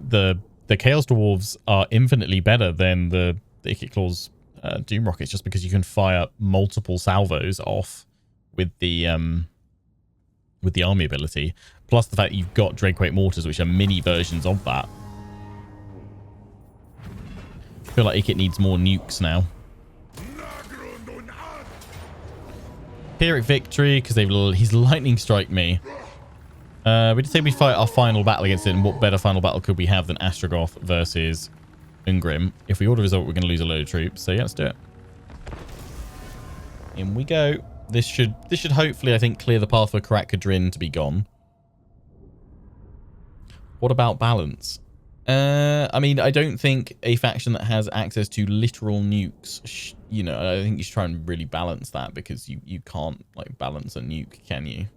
Chaos Dwarves are infinitely better than the Ichit Claws Doom Rockets just because you can fire multiple salvos off with the army ability. Plus the fact that you've got Dreadquake mortars, which are mini versions of that. I feel like Ichit needs more nukes now. Pyrrhic victory because he's lightning strike me. We did say we fight our final battle against it, and what better final battle could we have than Astrogoth versus Ungrim? If we order result, we're going to lose a load of troops. So yeah, let's do it. In we go. This should hopefully, I think, clear the path for Karak Kadrin to be gone. What about balance? I mean, I don't think a faction that has access to literal nukes, you know, I think you should try and really balance that because you can't, like, balance a nuke, can you?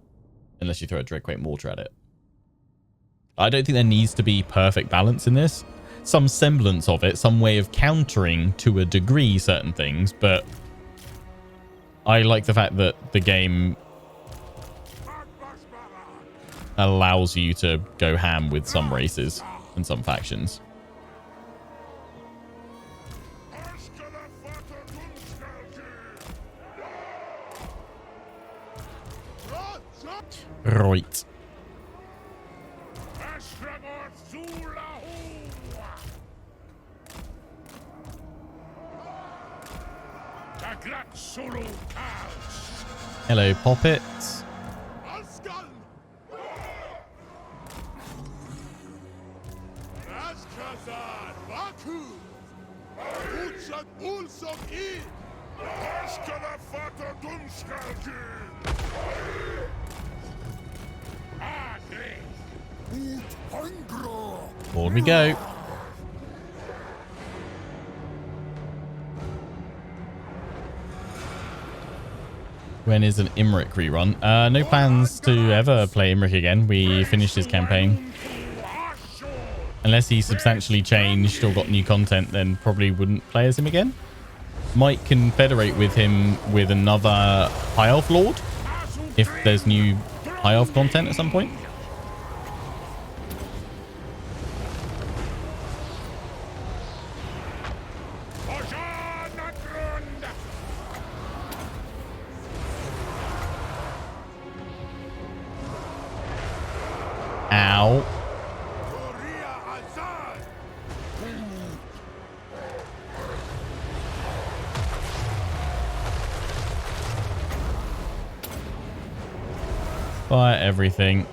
Unless you throw a Dreadquake mortar at it. I don't think there needs to be perfect balance in this. Some semblance of it, some way of countering to a degree certain things, but I like the fact that the game allows you to go ham with some races and some factions. Right. Hello, Poppets. Forward we go. When is an Imric rerun? No plans to ever play Imric again. We finished his campaign. Unless he substantially changed or got new content, then probably wouldn't play as him again. Might confederate with him with another High Elf Lord if there's new High Elf content at some point. Ow. Fire everything.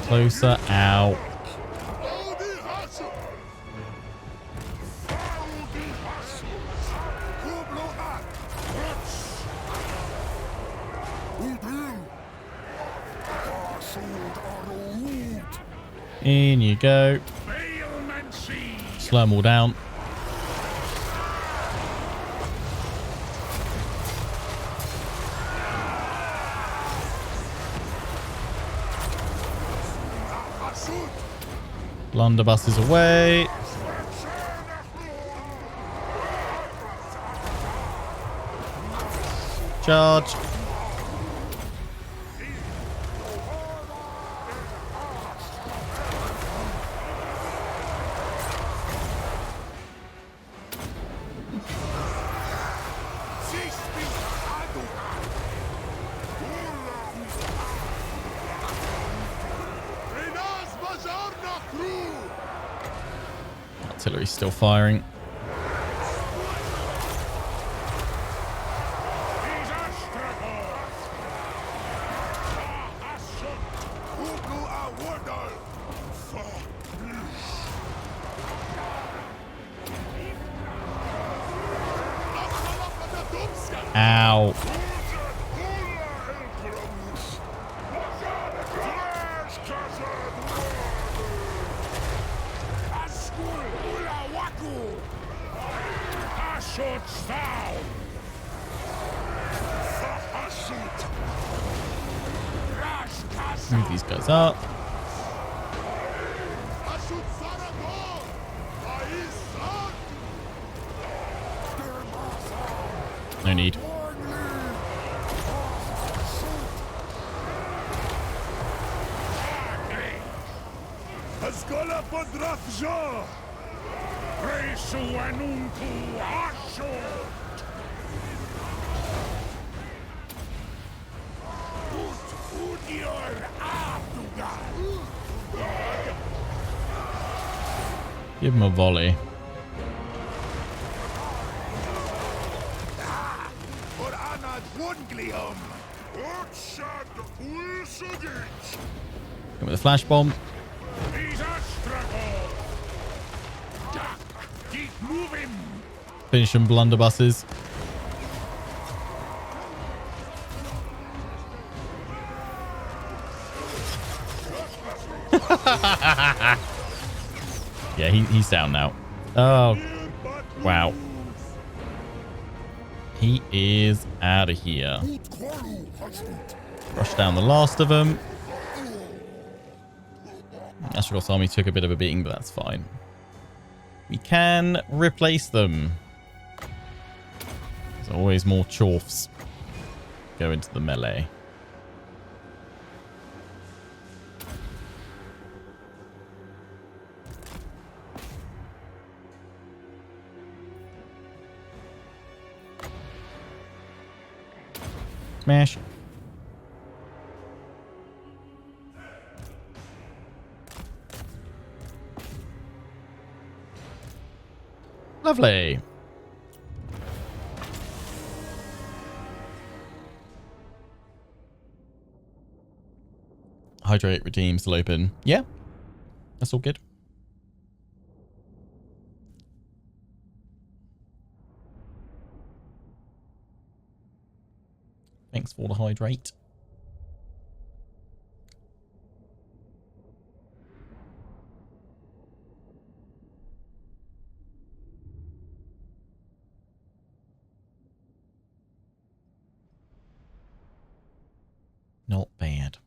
closer. Ow. In you go. Slow them all down. Blunderbuss is away. Charge. Artillery's still firing. Ow. Move these guys up. No need. Give him a volley. Go with the flash bomb. Finish some blunderbusses. Yeah, he's down now. Oh, wow. He is out of here. Rush down the last of them. Astragoth's army took a bit of a beating, but that's fine. We can replace them. There's always more chorfs go into the melee. Smash. Lovely. Hydrate redeem still open. Yeah, that's all good. Thanks for the hydrate. Not bad.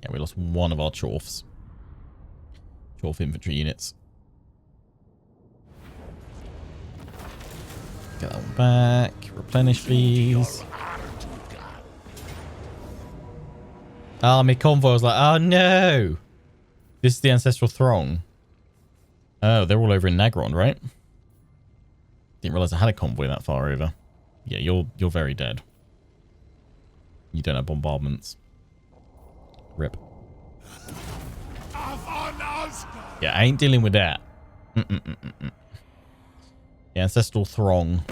Yeah, we lost one of our chorfs. Chorf infantry units. Get that one back. Replenish these. Ah, my convoy was like, oh no! This is the Ancestral Throng. Oh, they're all over in Angrund, right? Didn't realize I had a convoy that far over. Yeah, you're very dead. You don't have bombardments. Rip. Yeah, I ain't dealing with that. The Ancestral Throng.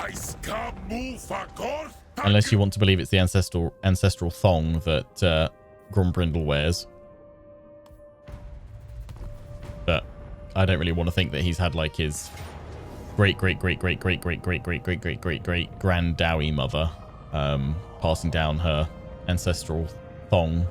Unless you want to believe it's the ancestral thong that Grombrindle wears. I don't really want to think that he's had like his great granddowie mother passing down her ancestral thong.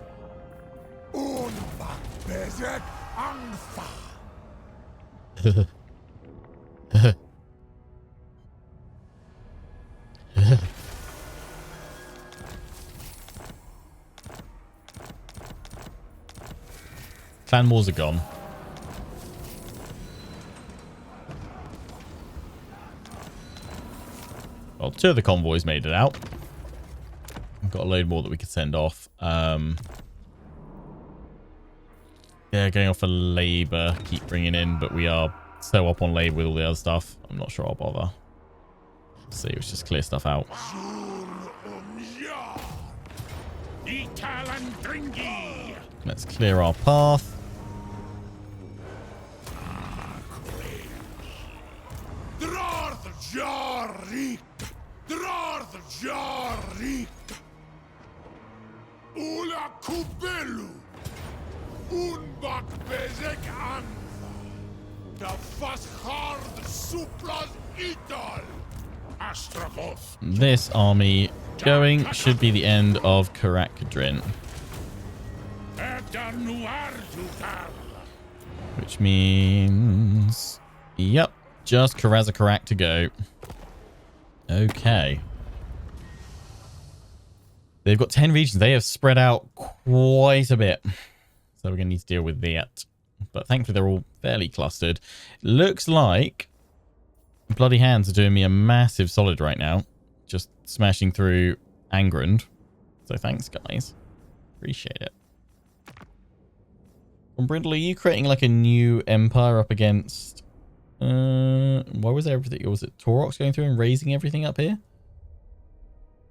Clan wars are gone. Well, 2 of the convoys made it out. We've got a load more that we could send off. Yeah, going off for labour. Keep bringing in, but we are so up on labour with all the other stuff. I'm not sure I'll bother. Let's see, let's just clear stuff out. Let's clear our path. This army going should be the end of Kadrin. Which means... Yep, just Karak to go. Okay. They've got 10 regions. They have spread out quite a bit. So we're going to need to deal with that. But thankfully they're all fairly clustered. Looks like Bloody Hands are doing me a massive solid right now. Just smashing through Angrund. So thanks, guys. Appreciate it. From Brindle, are you creating like a new empire up against... why was there everything? Was it Taurox going through and raising everything up here?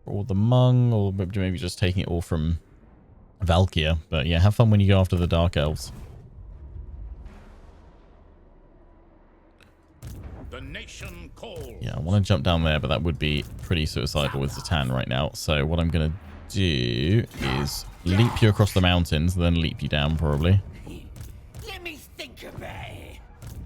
Or the Mung, or maybe just taking it all from Valkyr. But yeah, have fun when you go after the Dark Elves. The nation calls. Yeah, I want to jump down there, but that would be pretty suicidal with Zhatan right now. So what I'm going to do is leap you across the mountains, then leap you down probably. Let me think about it.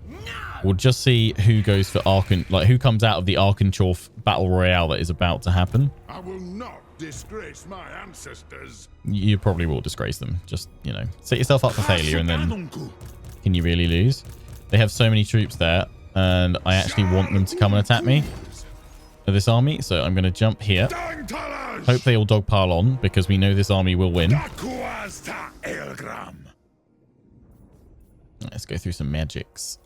No! We'll just see who goes for who comes out of the Arkenchorf battle royale that is about to happen. I will not disgrace my ancestors. You probably will disgrace them. Just, you know, set yourself up for failure, and then can you really lose? They have so many troops there, and I actually want them to come and attack me, this army. So I'm going to jump here. Hope they all dogpile on, because we know this army will win. Let's go through some magics.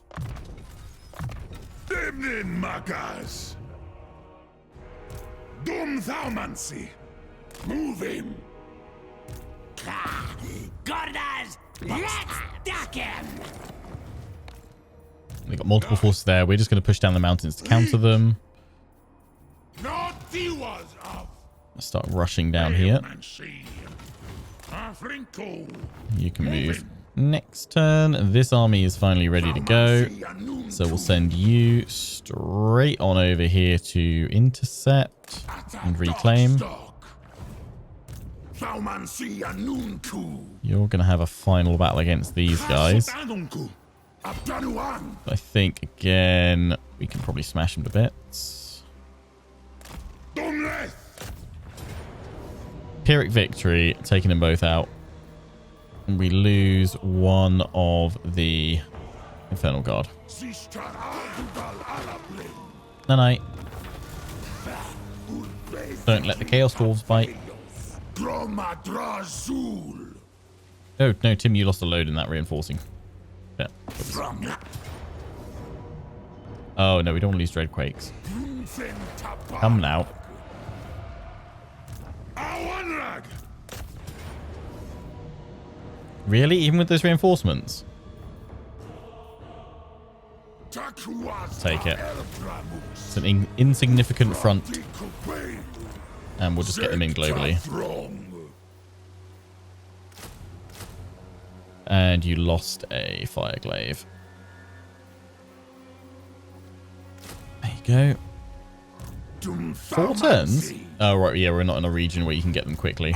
Move him. Gordas, let's duck him! They've got multiple forces there. We're just going to push down the mountains to counter them. Let's start rushing down here. You can move. Next turn, this army is finally ready to go. So we'll send you straight on over here to intercept and reclaim. You're going to have a final battle against these guys. I think, again, we can probably smash them to bits. Pyrrhic victory, taking them both out. And we lose one of the Infernal Guard. Night. Don't let the Chaos Dwarves bite. Oh, no, Tim, you lost a load in that reinforcing. Yeah. Oh, no, we don't want to lose Dreadquakes. Come now. Really? Even with those reinforcements? Take it. It's an insignificant front. And we'll just get them in globally. And you lost a Fireglaive. There you go. 4 turns? Oh, right. Yeah, we're not in a region where you can get them quickly.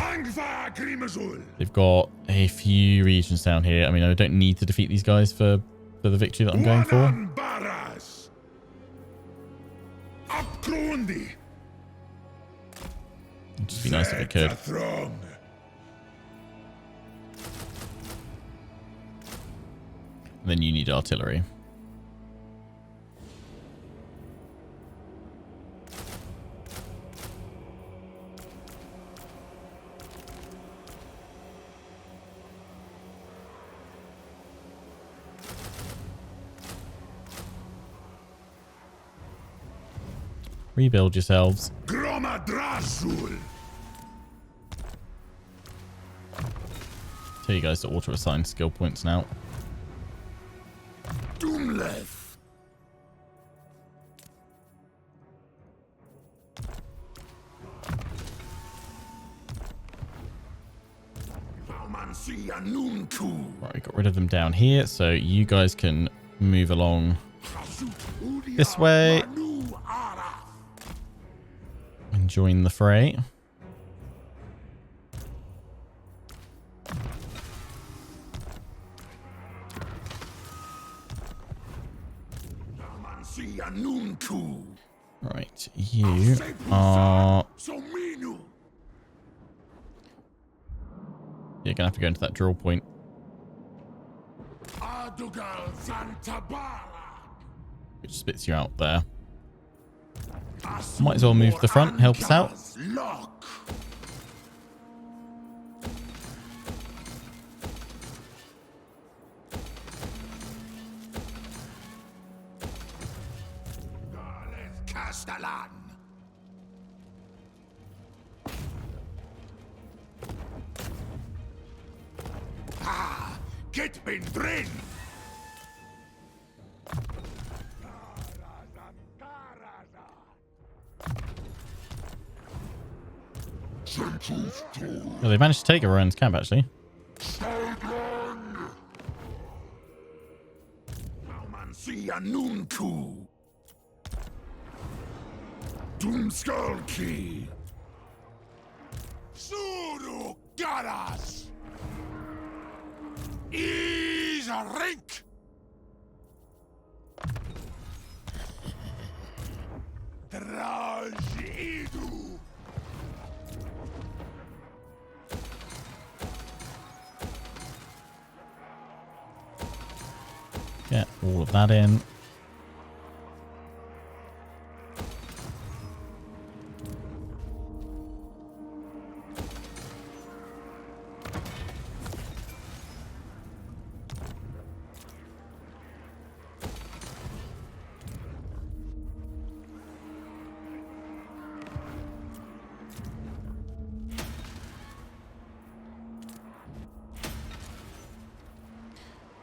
They've got a few regions down here. I mean, I don't need to defeat these guys for for the victory that I'm going for. It'd just be nice if it could. And then you need artillery. Rebuild yourselves. Tell you guys to auto assign skill points now. Doomless. Right, got rid of them down here, so you guys can move along this way and join the fray. Right, you are... You're gonna have to go into that drill point. Which spits you out there. Might as well move to the front, help us out. Get been drained. Well, they managed to take Oriion's camp, actually. Doomskullki. Suru Garas. Is a rink. Drajidu. Get all of that in.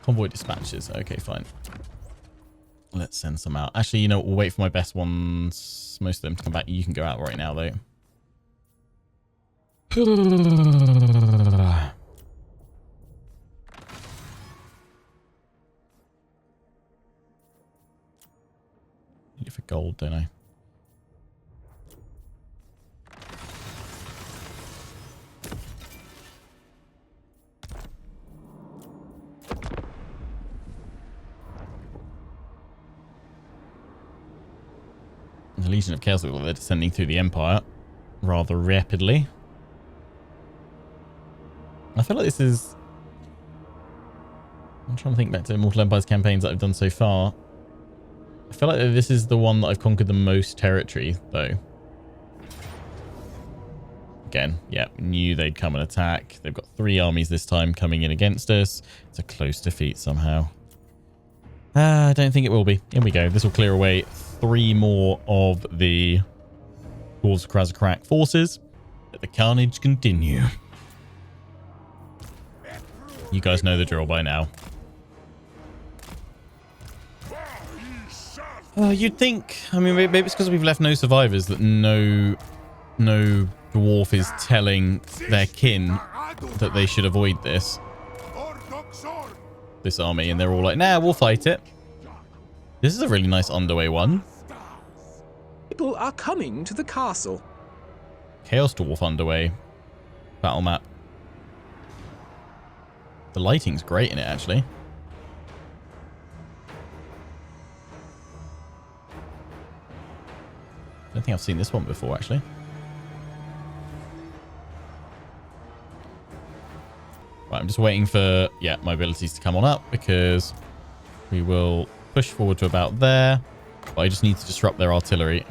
Convoy dispatches. Okay, fine. Let's send some out. Actually, you know, we'll wait for my best ones. Most of them to come back. You can go out right now, though. Need it for gold, don't I? The Legion of Chaos, they're descending through the Empire rather rapidly. I feel like this is... I'm trying to think back to Immortal Empire's campaigns that I've done so far. I feel like this is the one that I've conquered the most territory, though. Again, yeah, knew they'd come and attack. They've got 3 armies this time coming in against us. It's a close defeat somehow. I don't think it will be. Here we go. This will clear away 3 more of the Dwarves of Karak forces. Let the carnage continue. You guys know the drill by now. You'd think, I mean, maybe it's because we've left no survivors that no dwarf is telling their kin that they should avoid this army, and they're all like, nah, we'll fight it. This is a really nice underway one. People are coming to the castle. Chaos Dwarf underway. Battle map. The lighting's great in it, actually. don't think I've seen this one before, actually. Right, I'm just waiting for, yeah, my abilities to come on up because we will push forward to about there. But I just need to disrupt their artillery.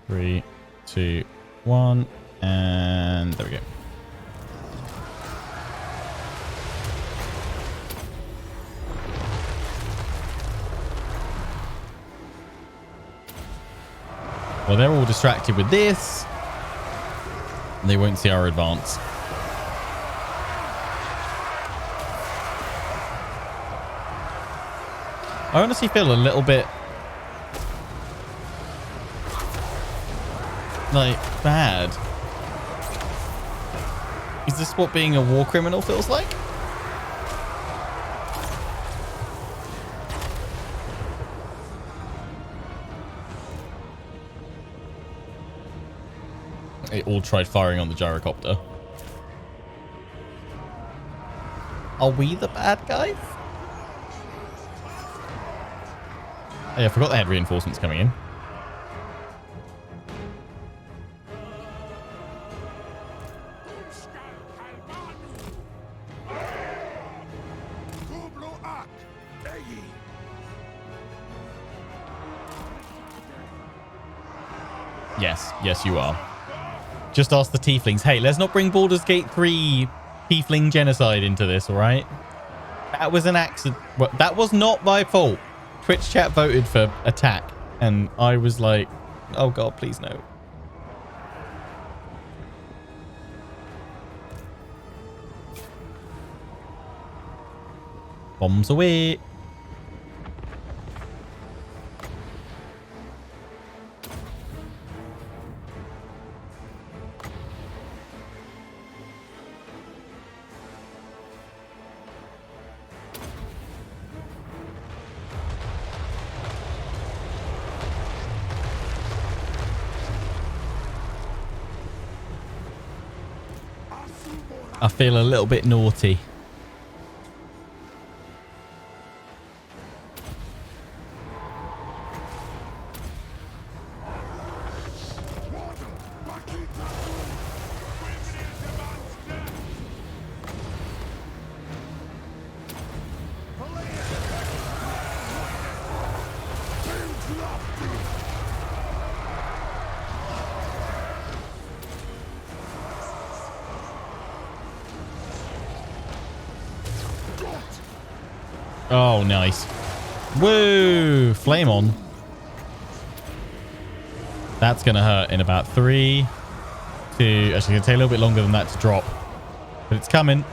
Three, two, one, and there we go. Well, they're all distracted with this. And they won't see our advance. I honestly feel a little bit like bad. Is this what being a war criminal feels like? They all tried firing on the gyrocopter. Are we the bad guys? Oh, yeah, I forgot they had reinforcements coming in. Yes, yes, you are. Just ask the tieflings. Hey, let's not bring Baldur's Gate 3 tiefling genocide into this, all right? That was an accident. Well, that was not my fault. Twitch chat voted for attack, and I was like, oh god, please no. Bombs away. I feel a little bit naughty. Oh, nice. Woo! Flame on. That's going to hurt in about 3, 2... Actually, it's going to take a little bit longer than that to drop. But it's coming.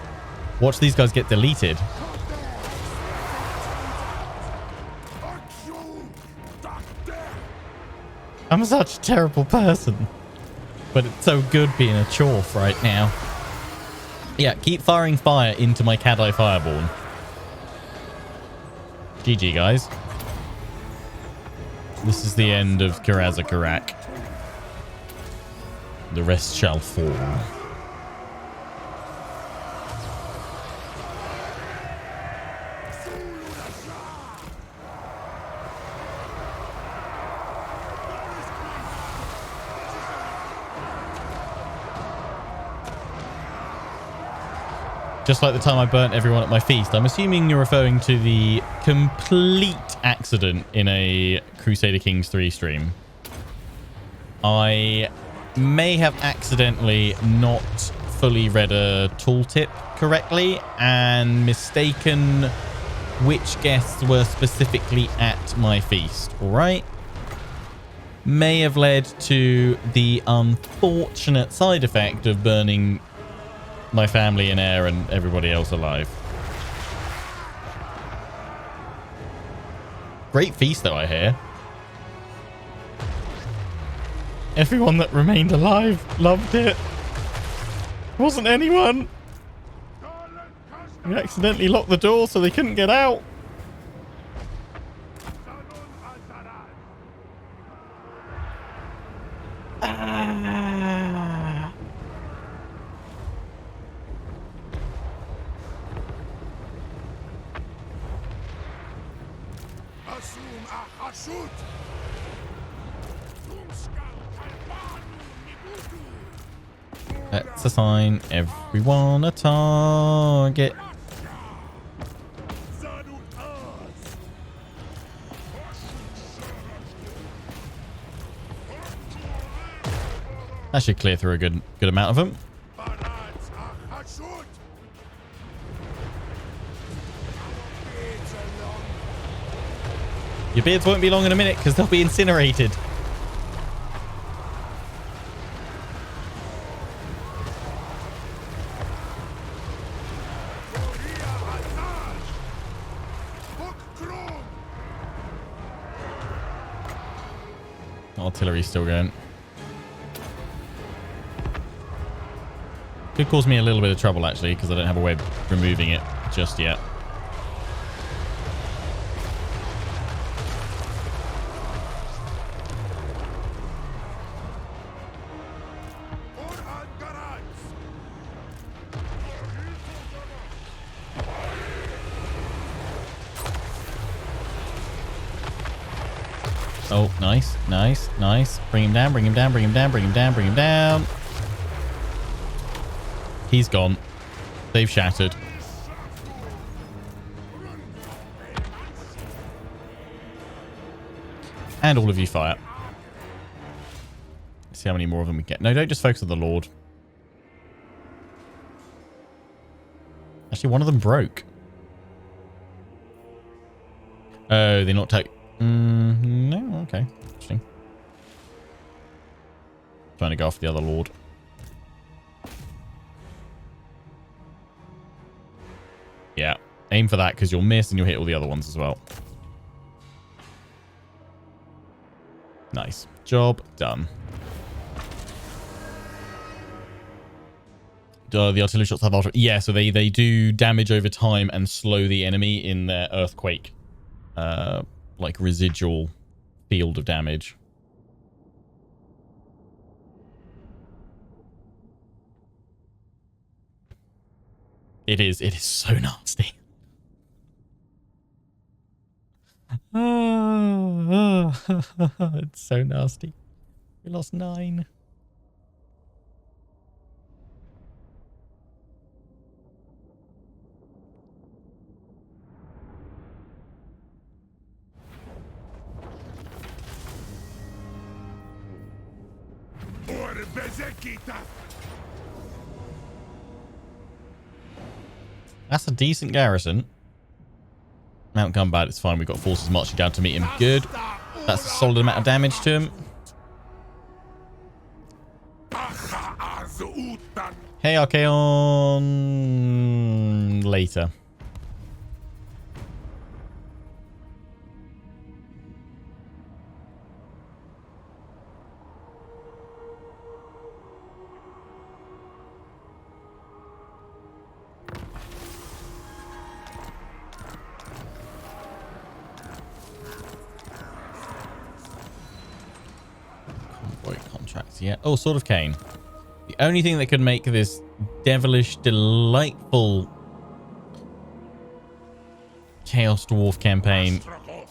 Watch these guys get deleted. I'm such a terrible person. But it's so good being a chorf right now. Yeah, keep firing fire into my Kadai Fireborn. GG, guys. This is the end of Karak. The rest shall fall. Just like the time I burnt everyone at my feast. I'm assuming you're referring to the complete accident in a Crusader Kings 3 stream. I may have accidentally not fully read a tooltip correctly and mistaken which guests were specifically at my feast, all right? May have led to the unfortunate side effect of burning my family in air and everybody else alive. Great feast, though, I hear. Everyone that remained alive loved it. Wasn't anyone. We accidentally locked the door so they couldn't get out. Let's assign everyone a target. That should clear through a good amount of them. Your beards won't be long in a minute because they'll be incinerated. Artillery's still going. Could cause me a little bit of trouble actually because I don't have a way of removing it just yet. Oh, nice, nice, nice. Bring him down, bring him down, bring him down, bring him down, bring him down. He's gone. They've shattered. And all of you fire. Let's see how many more of them we get. No, don't just focus on the Lord. Actually, one of them broke. Oh, they're not take. No, okay. Interesting. Trying to go after the other Lord. Yeah, aim for that because you'll miss and you'll hit all the other ones as well. Nice. Job done. The artillery shots have ultra. Yeah, so they do damage over time and slow the enemy in their earthquake. Like residual field of damage. It is so nasty. It's so nasty. We lost 9. That's a decent garrison. Mount Combat, it's fine. We've got forces marching down to meet him. Good. That's a solid amount of damage to him. Hey, Archaon. Later. Yeah. Oh, Sword of Cain. The only thing that could make this devilish, delightful Chaos Dwarf campaign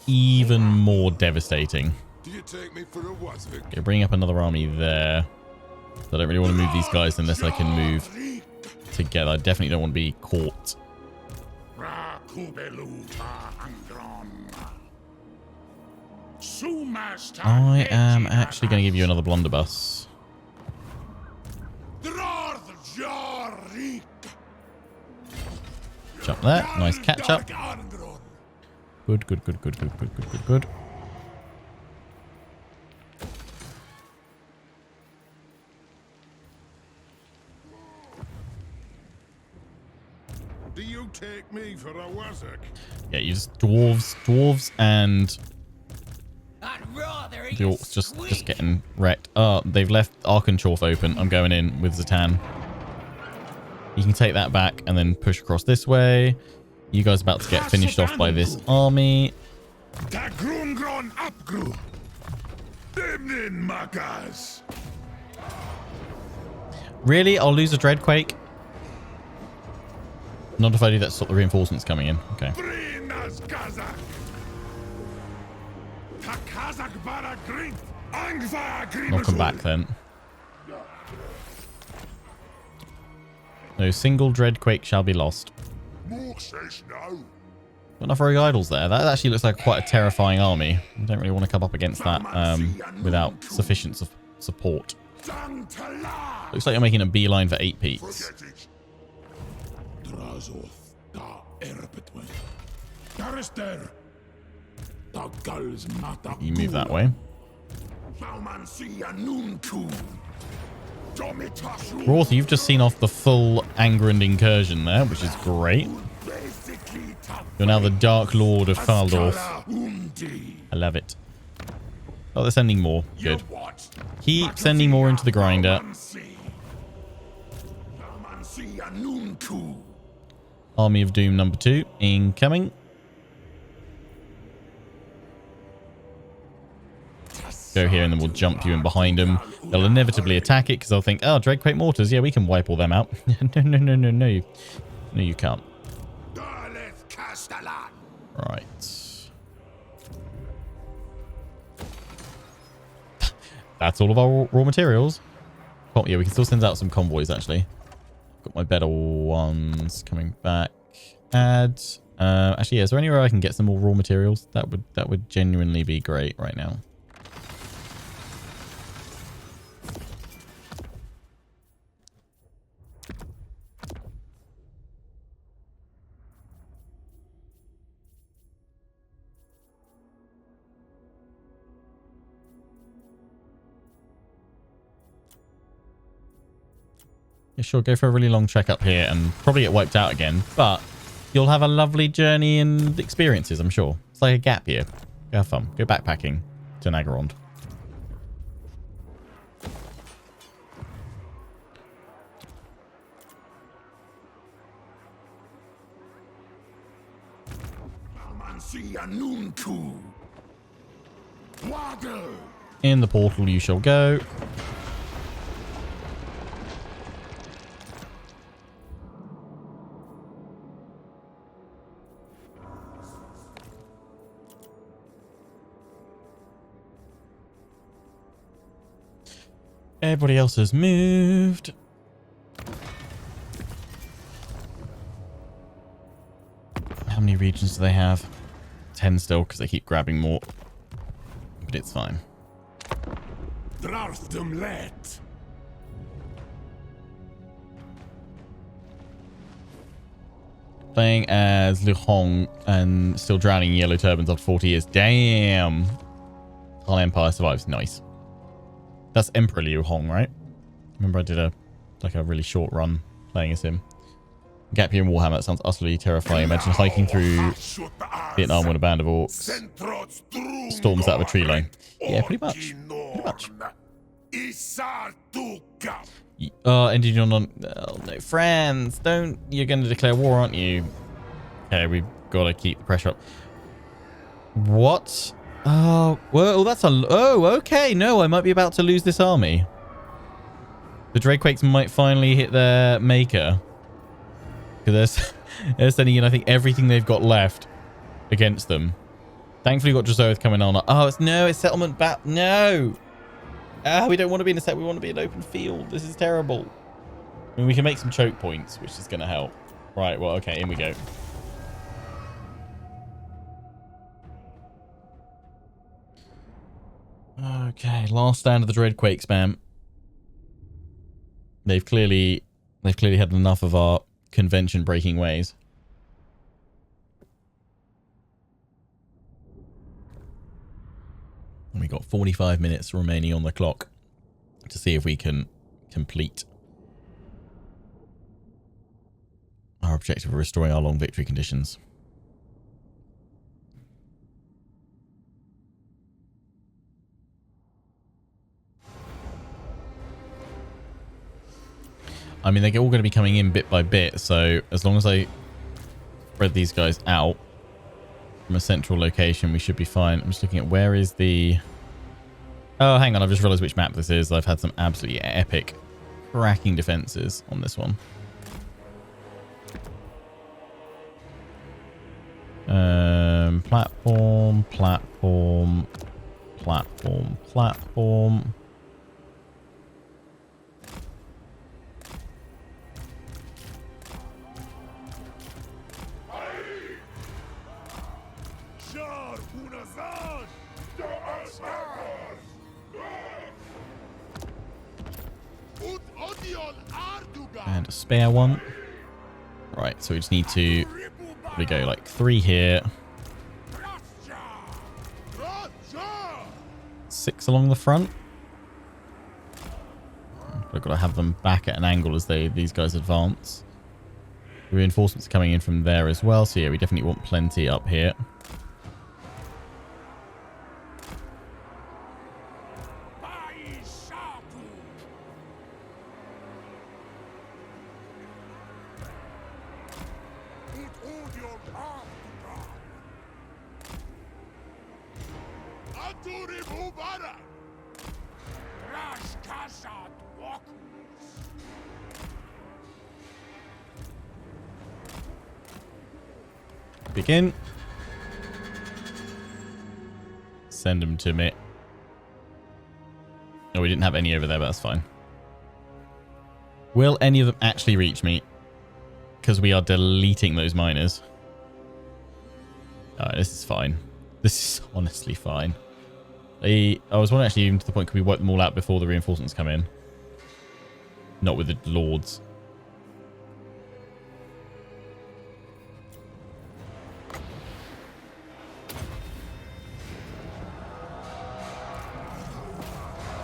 even more devastating. Okay, bring up another army there. I don't really want to move these guys unless I can move together. I definitely don't want to be caught. I am actually going to give you another blunderbuss. Jump there. Nice catch up. Good, good, good, good, good, good, good, good, good. Do you take me for a wazzock? Yeah, use dwarves and the orcs just getting wrecked. Oh, they've left Arkanchorf open. I'm going in with Zhatan. You can take that back and then push across this way. You guys are about to get finished off by this army. Really? I'll lose a Dreadquake? Not if I do that to stop the reinforcements coming in. Okay. Knock them back then. No single Dreadquake shall be lost. Got enough rogue idols there. That actually looks like quite a terrifying army. I don't really want to come up against that without sufficient support. Looks like you're making a beeline for 8 peaks. You move that way. Roth, you've just seen off the full Angrund incursion there, which is great. You're now the Dark Lord of Faldorf. I love it. Oh, they're sending more. Good. Keep sending more into the grinder. Army of Doom number 2 incoming. Go here and then we'll jump you in behind them. They'll inevitably attack it because they'll think, oh, Dreadquake mortars. Yeah, we can wipe all them out. No. No, you can't. Right. That's all of our raw materials. Oh, yeah, we can still send out some convoys, actually. Got my better ones coming back. Add. Actually, yeah, is there anywhere I can get some more raw materials? That would genuinely be great right now. Yeah, sure, go for a really long trek up here and probably get wiped out again, but you'll have a lovely journey and experiences, I'm sure. It's like a gap year. Go have fun. Go backpacking to Nagarond. In the portal you shall go. Everybody else has moved. How many regions do they have? 10 still, because they keep grabbing more. But it's fine. Playing as Liu Hong and still drowning in yellow turbans after 40 years. Damn. Our Empire survives. Nice. That's Emperor Liu Hong, right? Remember I did a really short run playing as him. Gap year in Warhammer. That sounds utterly terrifying. Imagine hiking through Vietnam with a band of orcs. Storms out of a tree line. Yeah, pretty much. Oh, ended on... Oh, no, friends. Don't... You're going to declare war, aren't you? Okay, we've got to keep the pressure up. What? Oh, well, that's a... Oh, okay. No, I might be about to lose this army. The Dreadquakes might finally hit their maker. Because they're sending in, I think, everything they've got left against them. Thankfully, we've got Drazoth coming on. Oh, it's settlement back. No. Ah, we don't want to be in a set. We want to be in an open field. This is terrible. I mean, we can make some choke points, which is going to help. Right, well, okay, in we go. Okay, last stand of the Dreadquake spam. They've clearly had enough of our convention breaking ways. And we got 45 minutes remaining on the clock to see if we can complete our objective of restoring our long victory conditions. I mean, they're all going to be coming in bit by bit, so as long as I spread these guys out from a central location, we should be fine. I'm just looking at where is the... Oh, hang on, I've just realized which map this is. I've had some absolutely epic cracking defenses on this one. Platform. platform, platform. Zharr unazad! Ut odiol arduga! And a spare one. Right, so we just need to probably go like 3 here. 6 along the front. We've got to have them back at an angle as these guys advance. Reinforcements are coming in from there as well. So yeah, we definitely want plenty up here. Begin. Send them to me. Oh, we didn't have any over there, but that's fine. Will any of them actually reach me? Because we are deleting those miners. Alright, this is fine. This is honestly fine. I was wondering actually even to the point, could we wipe them all out before the reinforcements come in? Not with the lords.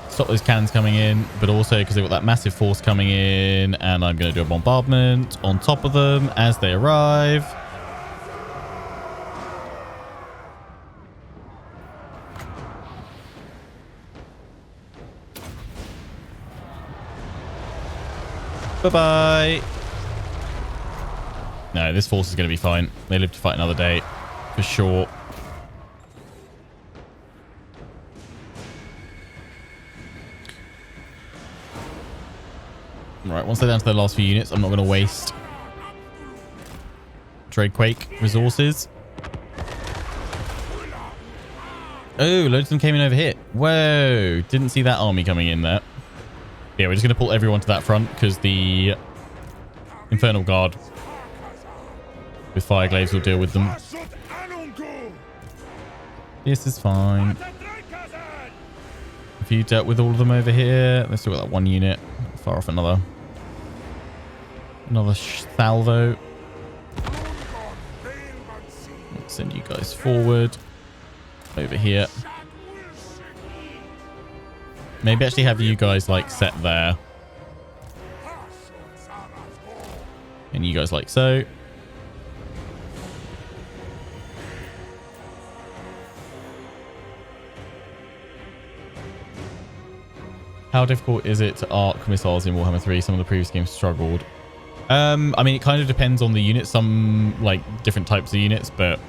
Stop those cannons coming in, but also because they've got that massive force coming in, and I'm going to do a bombardment on top of them as they arrive. Bye-bye. No, this force is going to be fine. They live to fight another day, for sure. Right, once they're down to their last few units, I'm not going to waste Dreadquake resources. Oh, loads of them came in over here. Whoa, didn't see that army coming in there. Yeah, we're just going to pull everyone to that front because the Infernal Guard with Fireglaves will deal with them. This is fine. Have you dealt with all of them over here? Let's still got that one unit. Far off another salvo. Let's send you guys forward over here. Maybe actually have you guys like set there, and you guys like so. How difficult is it to arc missiles in Warhammer 3? Some of the previous games struggled. I mean, it kind of depends on the unit. Some like different types of units, but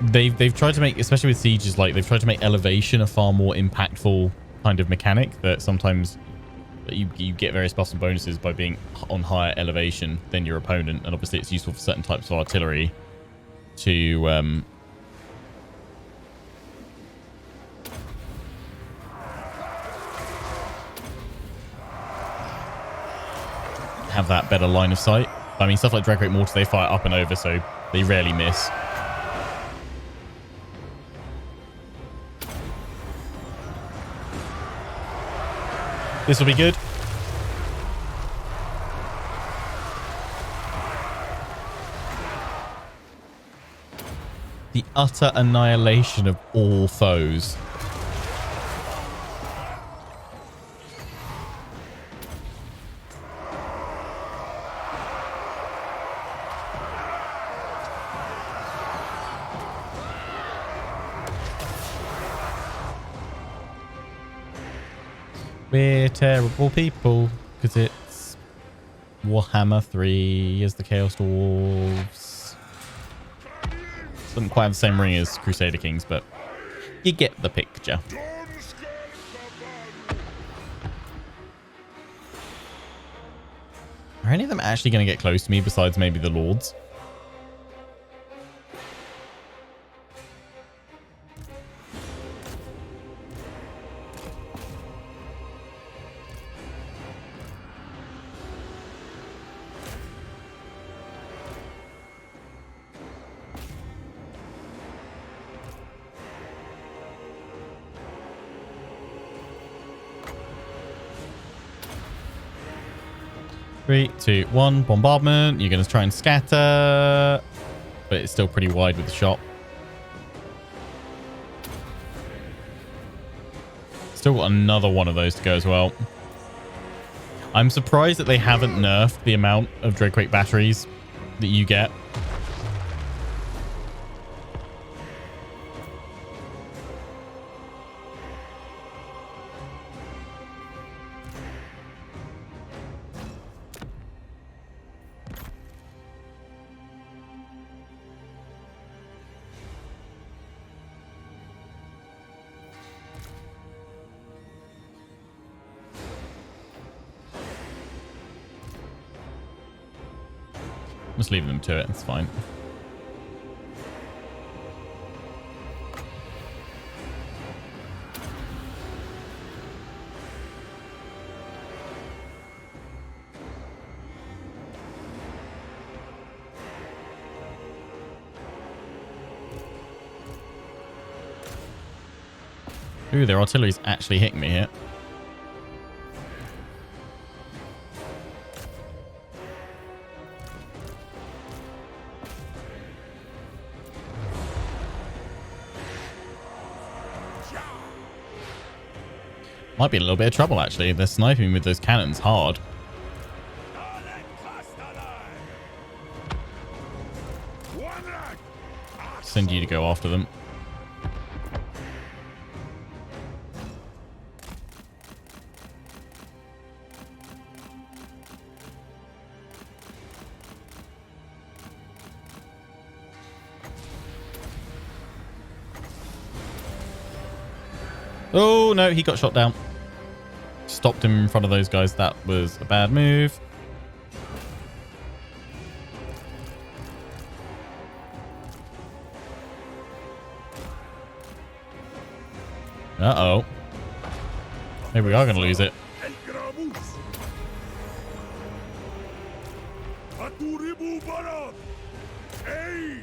they've tried to make, especially with sieges, like they've tried to make elevation a far more impactful kind of mechanic. That sometimes you get various buffs and bonuses by being on higher elevation than your opponent, and obviously it's useful for certain types of artillery to have that better line of sight. I mean, stuff like Dreadquake mortars, they fire up and over, so they rarely miss. This will be good. The utter annihilation of all foes. We're terrible people because it's Warhammer 3 as the Chaos Dwarves. Doesn't quite have the same ring as Crusader Kings, but you get the picture. Are any of them actually going to get close to me besides maybe the Lords? 3, 2, 1. Bombardment. You're going to try and scatter. But it's still pretty wide with the shot. Still got another one of those to go as well. I'm surprised that they haven't nerfed the amount of Dreadquake batteries that you get. Just leave them to it. It's fine. Ooh, their artillery's actually hitting me here. Might be in a little bit of trouble, actually. They're sniping with those cannons hard. Send you to go after them. Oh, no, he got shot down. Stopped him in front of those guys. That was a bad move. Uh-oh. Maybe we are going to lose it.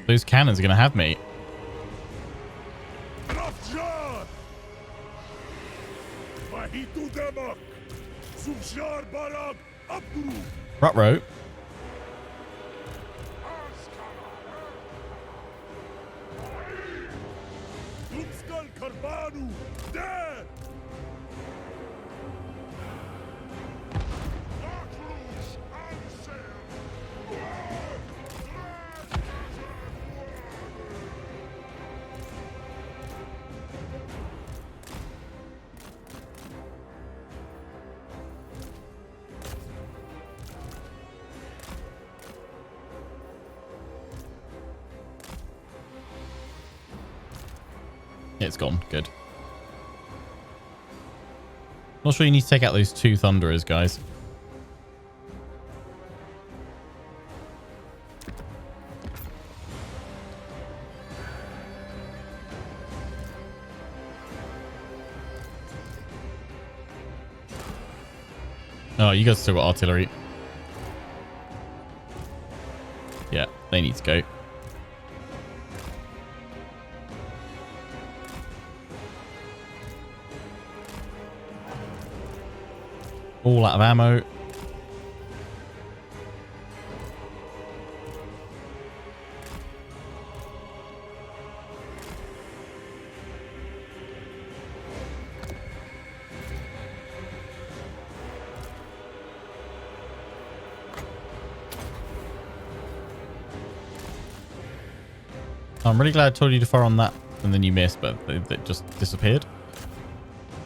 Those cannons are going to have me. Rutrow. It's gone. Good. Not sure you need to take out those two Thunderers, guys. Oh, you guys still got artillery. Yeah, they need to go. All out of ammo. I'm really glad I told you to fire on that and then you missed, but it just disappeared.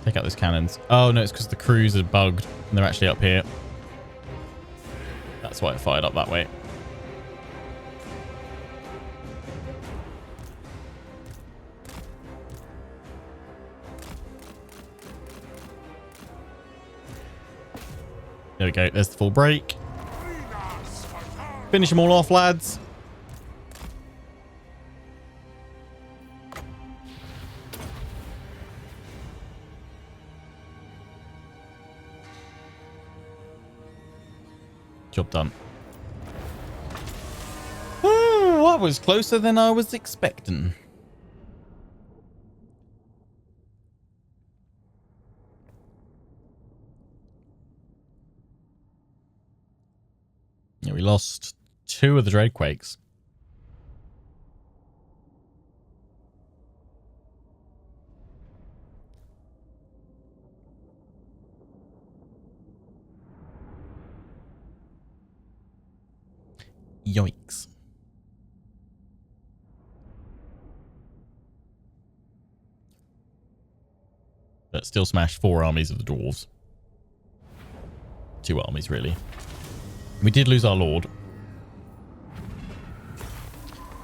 Take out those cannons. Oh, no, it's because the crews are bugged and they're actually up here. That's why it fired up that way. There we go. There's the full break. Finish them all off, lads. Job done. Ooh, that was closer than I was expecting. we lost 2 of the Dreadquakes. Yikes. But still smashed 4 armies of the dwarves. 2 armies, really. We did lose our lord.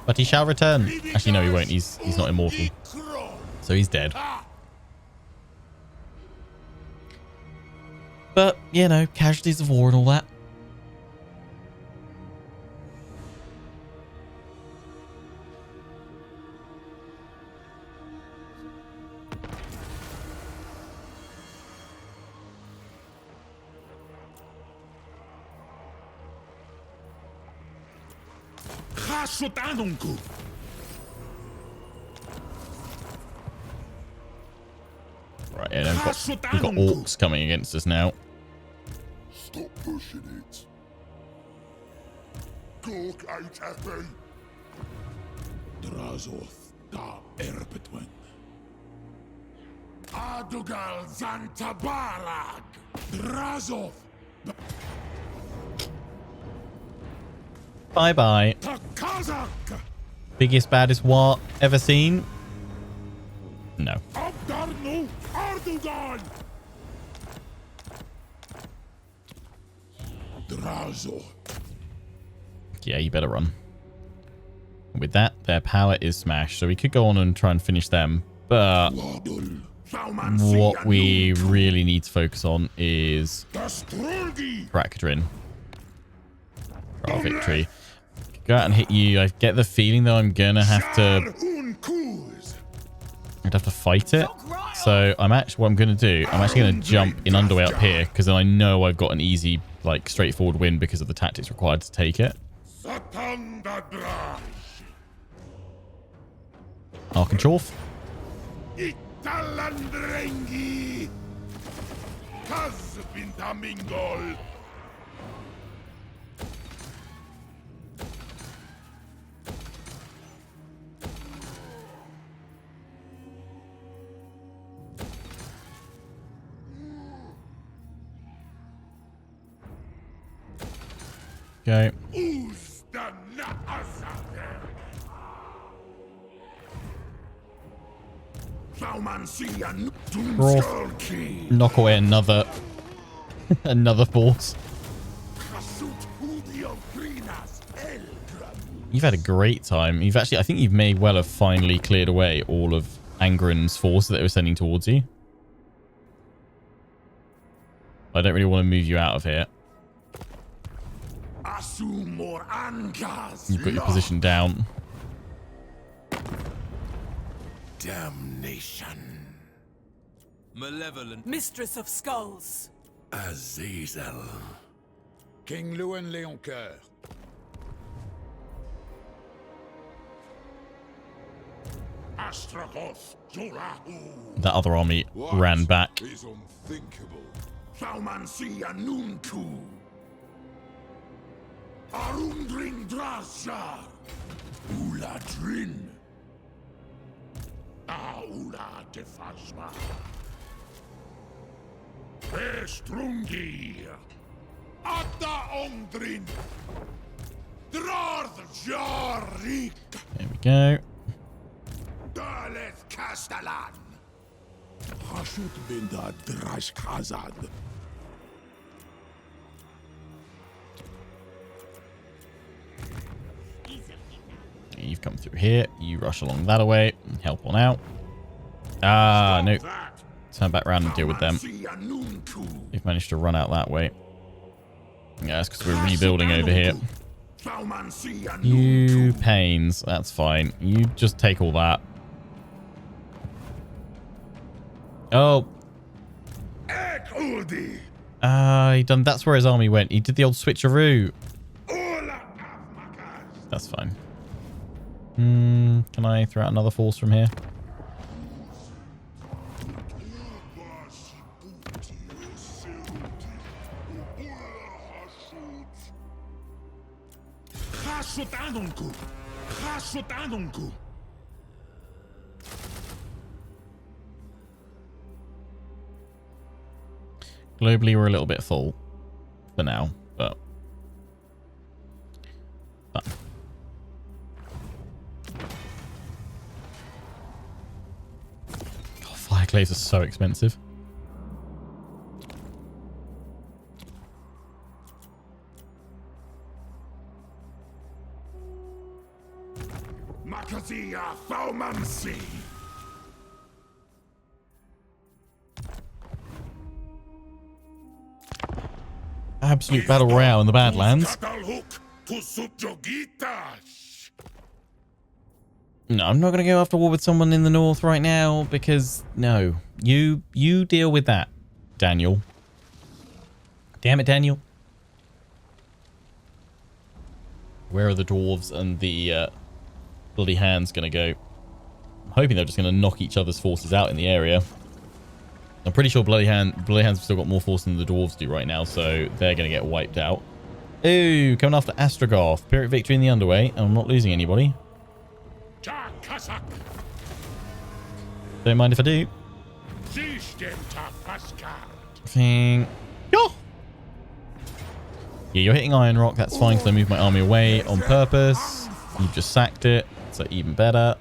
But he shall return. Actually, no, he won't. He's not immortal. So he's dead. But, you know, casualties of war and all that. Right, yeah, we've got orcs coming against us now. Stop pushing it. Gork out happen. Drazoth da Erbetwen. Adugal Zantabarag. Drazoth. Bye-bye. Biggest, baddest war ever seen? No. Yeah, you better run. With that, their power is smashed, so we could go on and try and finish them. But what we really need to focus on is Kadrin for our victory. Go out and hit you. I get the feeling though I'm gonna have to fight it. So what I'm gonna do, I'm actually gonna jump in underway up here because then I know I've got an easy, like, straightforward win because of the tactics required to take it. Arkenchorf. Okay. Knock away another force. You've had a great time. I think you may well have finally cleared away all of Angrund's forces that they were sending towards you. I don't really want to move you out of here. You've got your position down. Damnation. Malevolent. Mistress of Skulls. Azazel. King Lewin Leoncoeur. Astragoth Jolahu. That other army ran back. Is unthinkable. Saumansia Nunku. Arundrin Drasha. Uladrin. Aula Defashma. Estrungi. Atta Ondrin. Drarth Jarik. There we go. Daleth Castellan. Hashut Binda Drashkazad. You've come through here. You rush along that way. Help on out. Ah, no. Turn back around and deal with them. You've managed to run out that way. Yeah, that's because we're rebuilding over here. You pains. That's fine. You just take all that. Oh. He done. That's where his army went. He did the old switcheroo. That's fine. Can I throw out another force from here? Globally, we're a little bit full for now, but fun. Oh, fire clays are so expensive. Makazia Faumansi. Absolute battle royale in the Badlands. No, I'm not going to go after war with someone in the north right now because no, you deal with that, Daniel. Damn it, Daniel. Where are the dwarves and the bloody hands going to go? I'm hoping they're just going to knock each other's forces out in the area. I'm pretty sure bloody hands have still got more force than the dwarves do right now, so they're going to get wiped out. Ooh, coming after Astrogoth. Pyrrhic victory in the underway. I'm not losing anybody. Don't mind if I do. Thing. Yeah, you're hitting Iron Rock. That's fine because I moved my army away on purpose. You've just sacked it, so even better.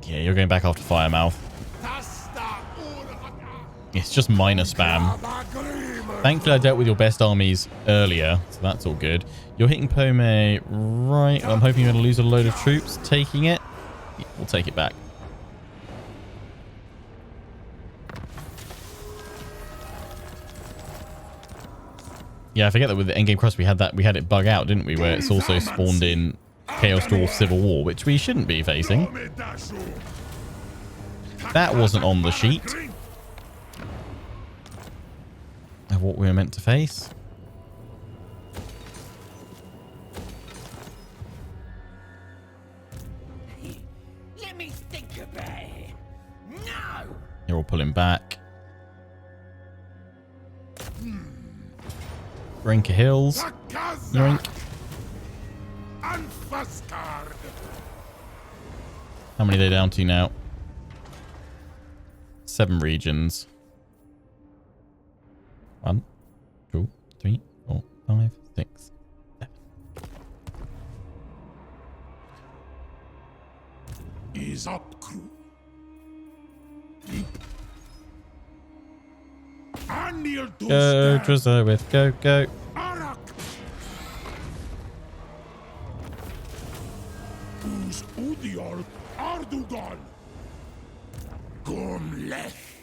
Yeah, you're going back after Firemouth. It's just minor spam. Thankfully, I dealt with your best armies earlier, so that's all good. You're hitting Pome right. I'm hoping you're going to lose a load of troops. Taking it. Yeah, we'll take it back. Yeah, I forget that with the endgame cross we had it bug out, didn't we? Where it's also spawned in Chaos Dwarf Civil War, which we shouldn't be facing. That wasn't on the sheet of what we were meant to face. Let me think about it. No! You're all pulling back. Brinker Hills. Yoink. How many are they down to now? 7 regions. 1, 2, 3, 4, 5, 6, 7. Is up, crew. Go, Drazowith. Go, go. Who's Udiol Ardugal? Gomleth.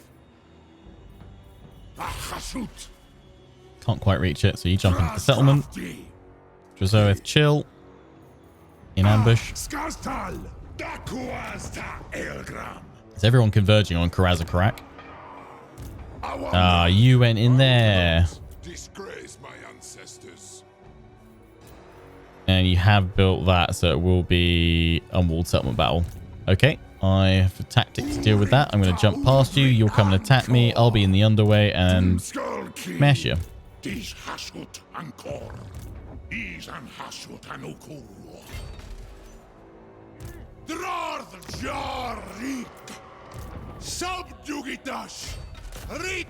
Bahashut. Can't quite reach it, so you jump into the settlement. Drazowith, chill. In ambush. Is everyone converging on Karak? Ah, you went in there. Disgrace my ancestors. And you have built that, so it will be unwalled settlement battle. Okay, I have a tactic to deal with that. I'm going to jump past you. You'll come and attack me. I'll be in the underway and smash you. Subjugitash. Rit.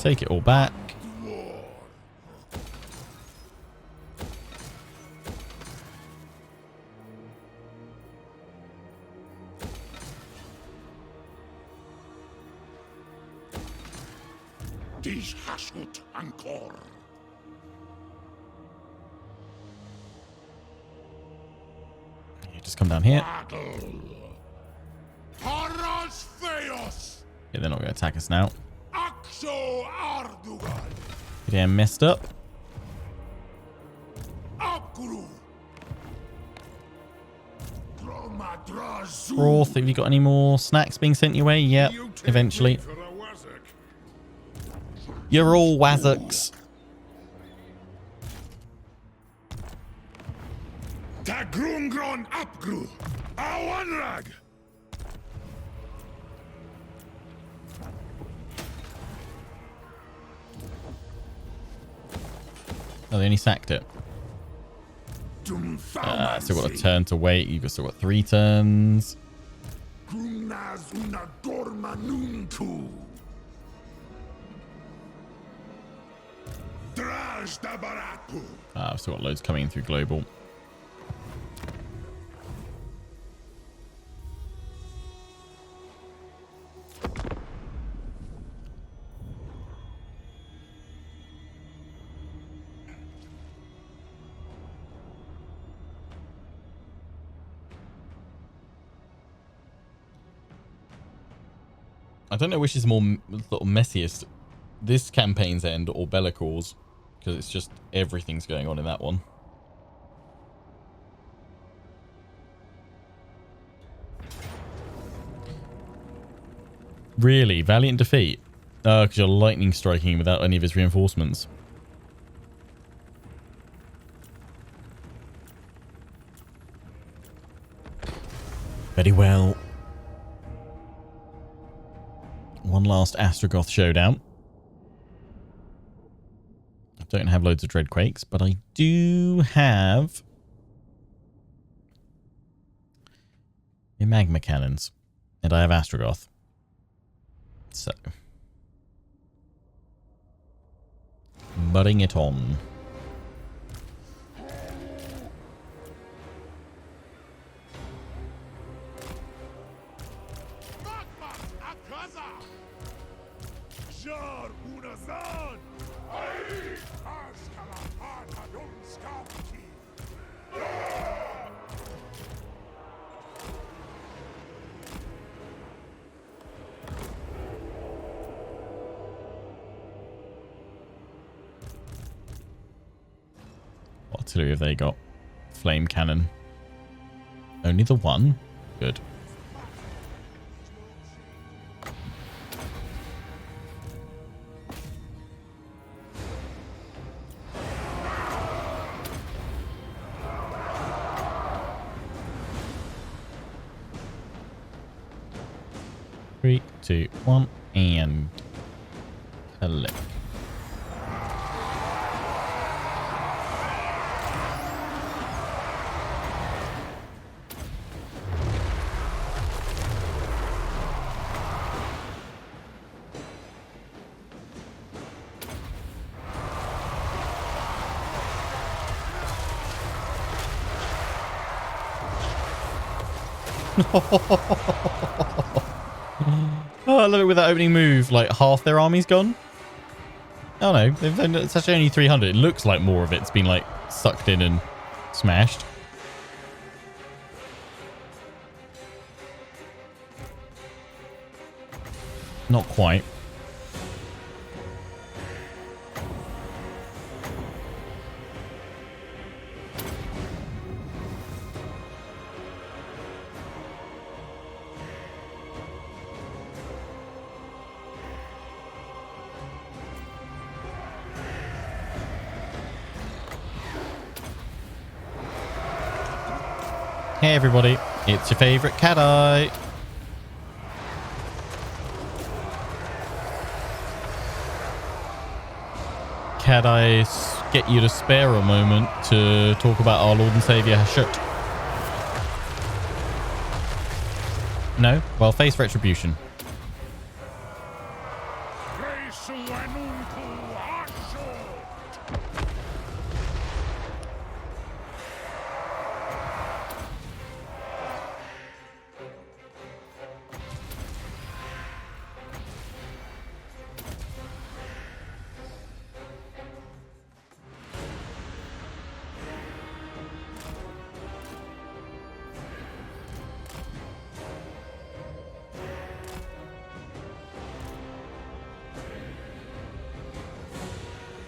Take it all back. Dish hashut ankor. You just come down here. Yeah, they're not going to attack us now. Yeah, messed up. Roth, have you got any more snacks being sent your way? Yep, eventually. You're all Wazuks. Tagrungron Apgru. Awanrag. Oh, they only sacked it. Still got a turn to wait. You've still got 3 turns. I've still got loads coming in through global. I don't know which is more sort of messiest, this campaign's end or Bellacor's, because it's just everything's going on in that one. Really? Valiant defeat? Oh, because you're lightning striking him without any of his reinforcements. Very well. One last Astrogoth showdown. I don't have loads of Dreadquakes, but I do have your magma cannons. And I have Astrogoth. So. Bring it on. Zharr unazan. What artillery have they got? Flame cannon. Only the one? Good. Three, 2, 1, and collect. Oh, I love it with that opening move. Like half their army's gone. Oh no, it's actually only 300. It looks like more of it's been like sucked in and smashed. Not quite. Hey everybody, it's your favourite cat-eye. Cat-eye, get you to spare a moment to talk about our Lord and Saviour Hashut. No? Well, face retribution.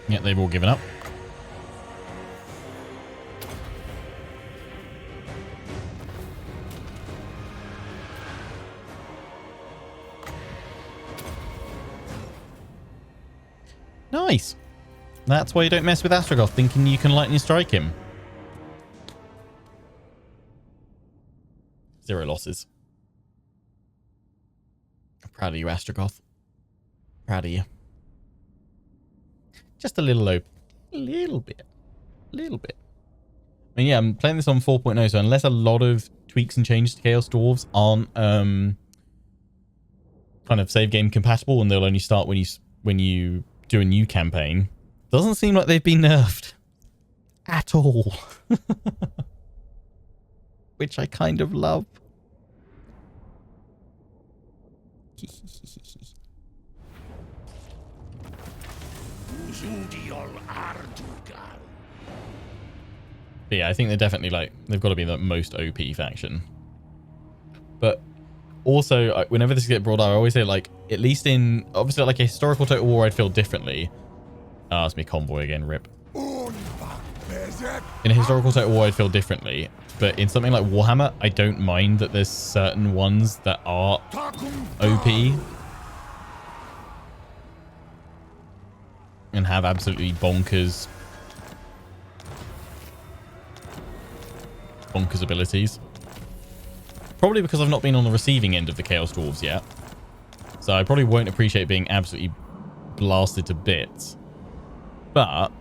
Yeah, they've all given up. Nice. That's why you don't mess with Astrogoth, thinking you can lightning strike him. 0 losses. I'm proud of you, Astrogoth. Proud of you. Just a little low. A little bit. A little bit. I mean, yeah, I'm playing this on 4.0, so unless a lot of tweaks and changes to Chaos Dwarves aren't kind of save game compatible, and they'll only start when you do a new campaign, doesn't seem like they've been nerfed at all. Which I kind of love. But yeah, I think they're definitely like, they've got to be the most OP faction. But also, whenever this gets brought up, I always say, like, at least in, obviously, like a historical Total War, I'd feel differently. Oh, it's me convoy again, rip. In a historical Total War, I'd feel differently. But in something like Warhammer, I don't mind that there's certain ones that are OP. And have absolutely bonkers abilities. Probably because I've not been on the receiving end of the Chaos Dwarves yet. So I probably won't appreciate being absolutely blasted to bits. But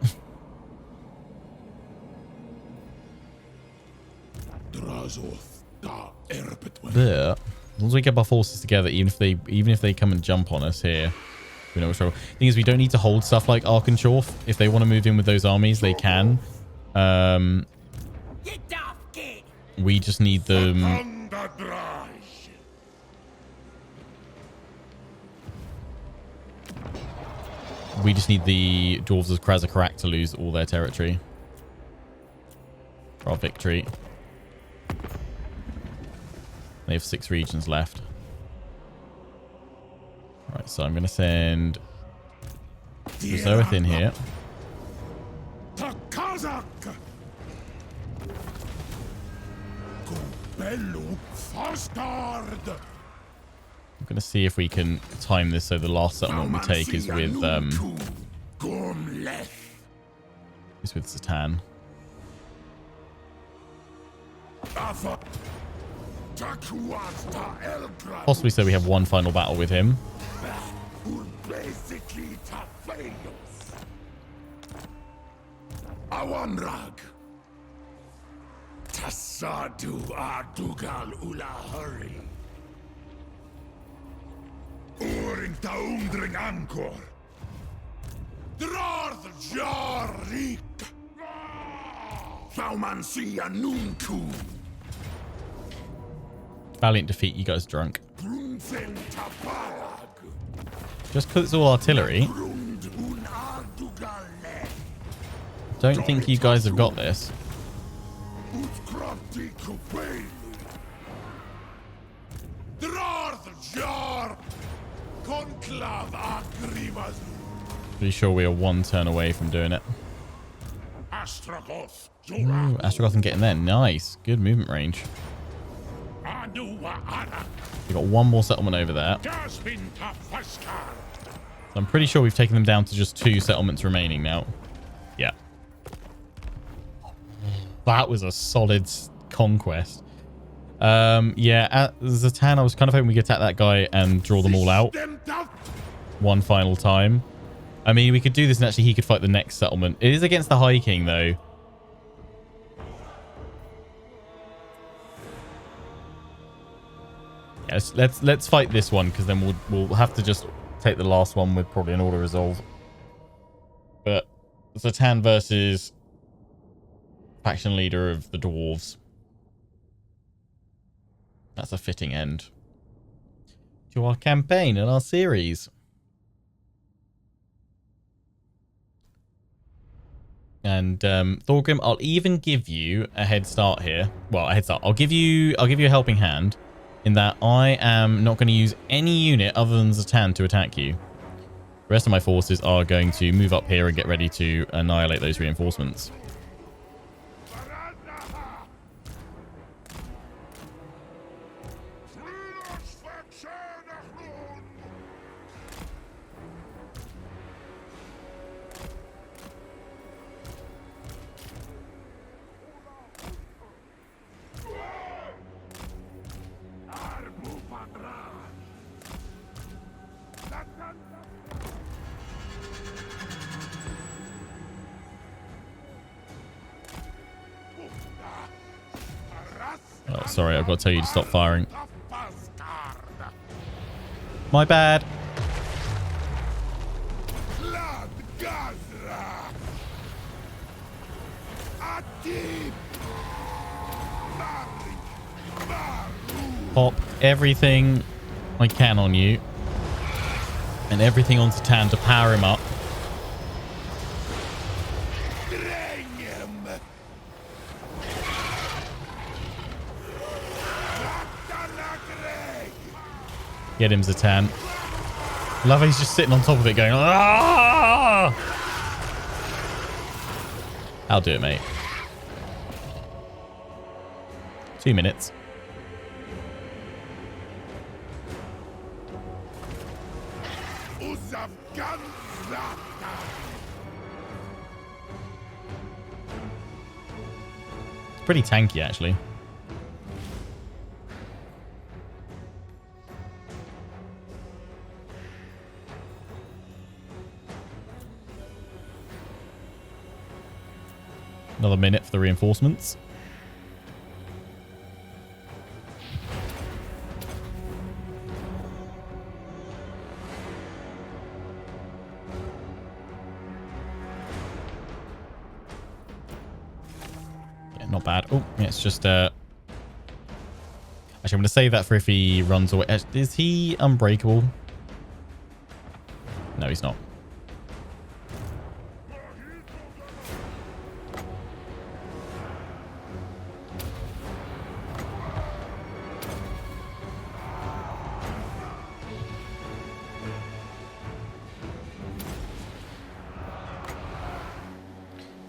there, as long as we get our forces together, even if they come and jump on us here, we know what's trouble. Thing is, we don't need to hold stuff like Arkanshaw. If they want to move in with those armies, they can. We just need them. We just need the Dwarves of Karak to lose all their territory for our victory. They have 6 regions left. Right, so I'm going to send Zoeth in here. I'm going to see if we can time this so the last settlement we take is with Zhatan. Possibly so we have one final battle with him. Awanrag Tassadu Adugal Ulahari Uring Taundring Angkor Drar the Zharr Rik Faumansia Nunku. Valiant defeat, you guys drunk. Just because it's all artillery. Don't think you guys have got this. Pretty sure we are one turn away from doing it. Ooh, Astrogoth and getting there. Nice. Good movement range. We've got one more settlement over there. So I'm pretty sure we've taken them down to just 2 settlements remaining now. Yeah. That was a solid conquest. Yeah, at Zhatan, I was kind of hoping we could attack that guy and draw them all out one final time. I mean, we could do this and actually he could fight the next settlement. It is against the High King, though. Yes, let's fight this one, because then we'll have to just take the last one with probably an auto resolve. But Zhatan versus faction leader of the dwarves. That's a fitting end to our campaign and our series. And Thorgrim, I'll even give you a head start here. Well, a head start. I'll give you a helping hand in that I am not going to use any unit other than Zhatan to attack you. The rest of my forces are going to move up here and get ready to annihilate those reinforcements. Oh, sorry, I've got to tell you to stop firing. My bad. Pop everything I can on you. And everything on Zhatan to power him up. Get him, Zhatan. Love he's just sitting on top of it going, "Ah!" I'll do it, mate. 2 minutes. It's pretty tanky, actually. Another minute for the reinforcements. Yeah, not bad. Oh, yeah, it's just... Actually, I'm going to save that for if he runs away. Is he unbreakable? No, he's not.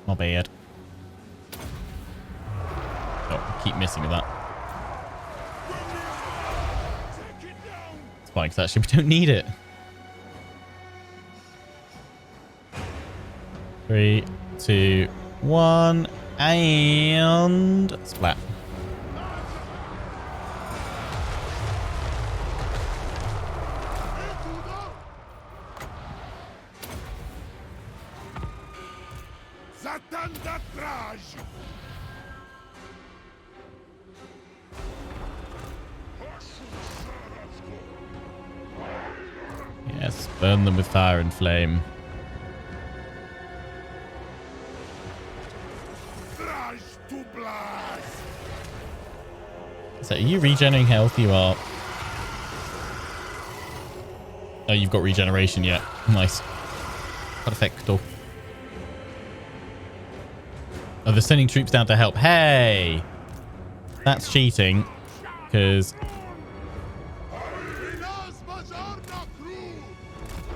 Not bad. Oh, I keep missing with that. It's fine, because actually we don't need it. 3, 2, 1, and splat. Yes, burn them with fire and flame. So are you regenerating health? You are. Oh, you've got regeneration yet. Nice. Perfecto. Oh, they're sending troops down to help. Hey! That's cheating. Because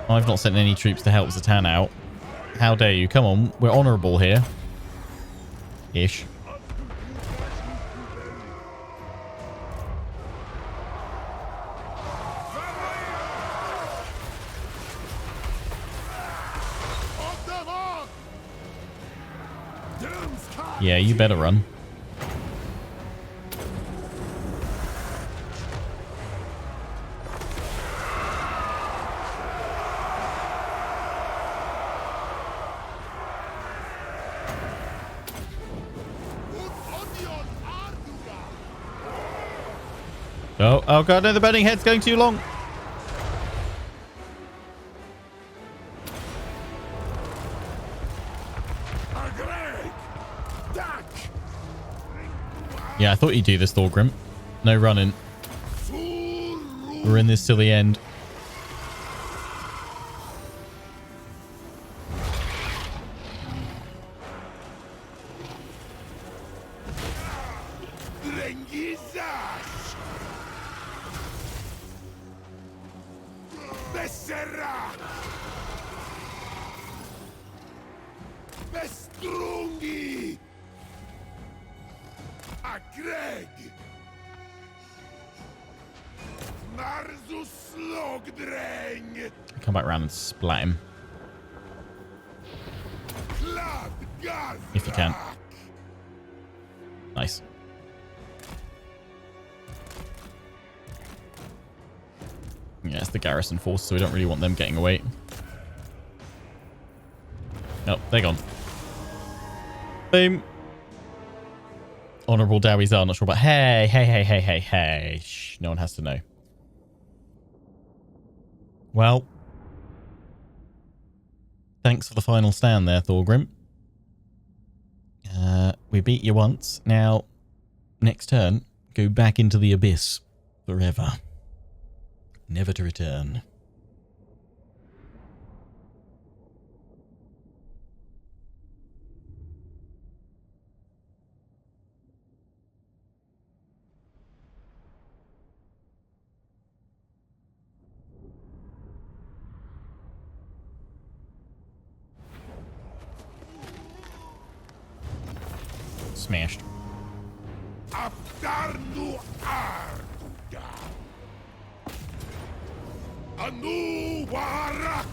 I've not sent any troops to help Zhatan out. How dare you? Come on. We're honourable here. Ish. Yeah, you better run. Oh god, no, the burning head's going too long. Yeah, I thought you'd do this, Thorgrim. No running. We're in this till the end. Come back around and splat him. If you can. Nice. Yeah, it's the garrison force, so we don't really want them getting away. Nope, they're gone. Boom. Honorable Dowies are not sure about. Hey, hey, hey, hey, hey, hey. Shh, no one has to know. Well, thanks for the final stand there, Thorgrim. We beat you once. Now, next turn, go back into the abyss forever. Never to return. Smashed. Abdarnu Arduga. Anu Warak.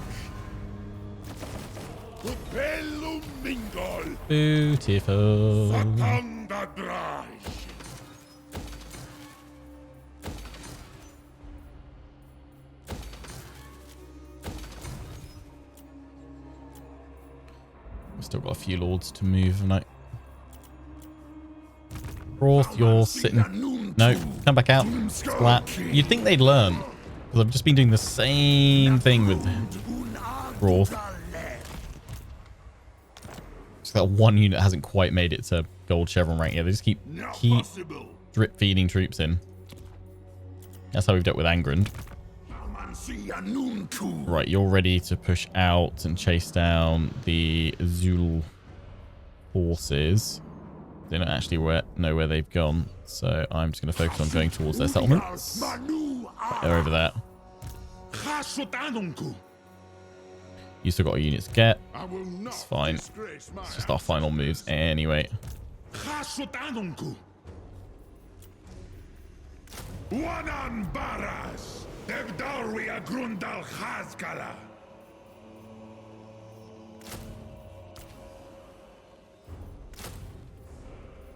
Upelu Mingol. Beautiful. Zhatan da Draj. We've still got a few lords to move, haven't I? Roth, you're sitting. No, come back out. Splat. You'd think they'd learn. Because I've just been doing the same thing with Roth. Just that one unit hasn't quite made it to gold chevron rank. Yeah, they just keep drip feeding troops in. That's how we've dealt with Angrund. Right, you're ready to push out and chase down the Zul forces. They don't actually know where they've gone, so I'm just going to focus on going towards their settlements. They're over there. You still got a unit to get. It's fine. It's just our final moves anyway.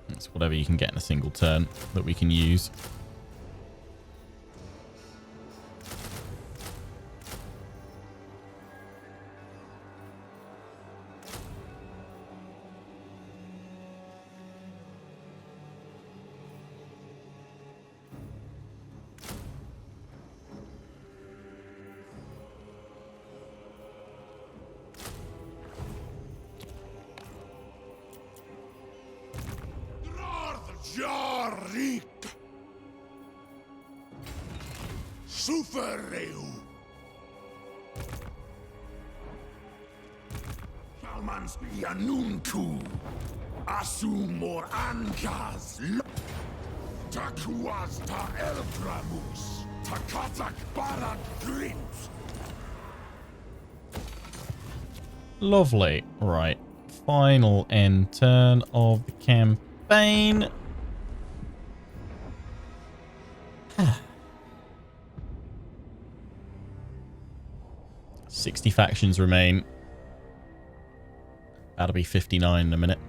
It's whatever you can get in a single turn that we can use. Zharr. Sufereu. Salmans Yanuntu. Asumor Ankas. Takuas ta Elpramus. Takatak Barak Grint. Lovely. Right. Final end turn of the campaign. 60 factions remain. That'll be 59 in a minute.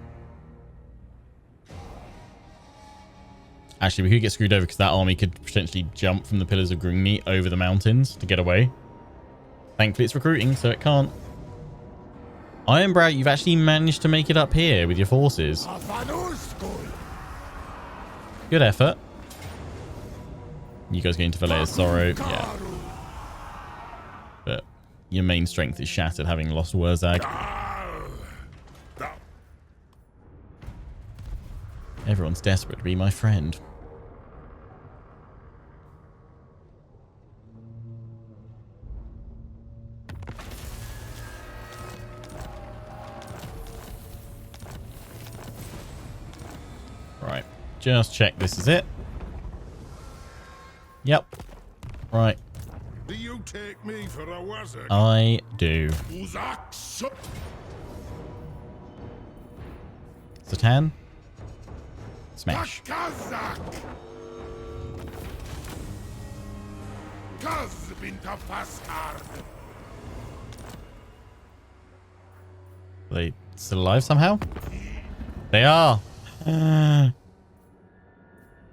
Actually, we could get screwed over because that army could potentially jump from the Pillars of Grungni over the mountains to get away. Thankfully, it's recruiting, so it can't. Ironbrow, you've actually managed to make it up here with your forces. Good effort. You guys going to Valea's Sorrow? Yeah. But your main strength is shattered, having lost Wurzag. Everyone's desperate to be my friend. Right. Just check this is it. Yep. Right. Do you take me for a wizard? I do. Zhatan. Smash. Are they still alive somehow? They are.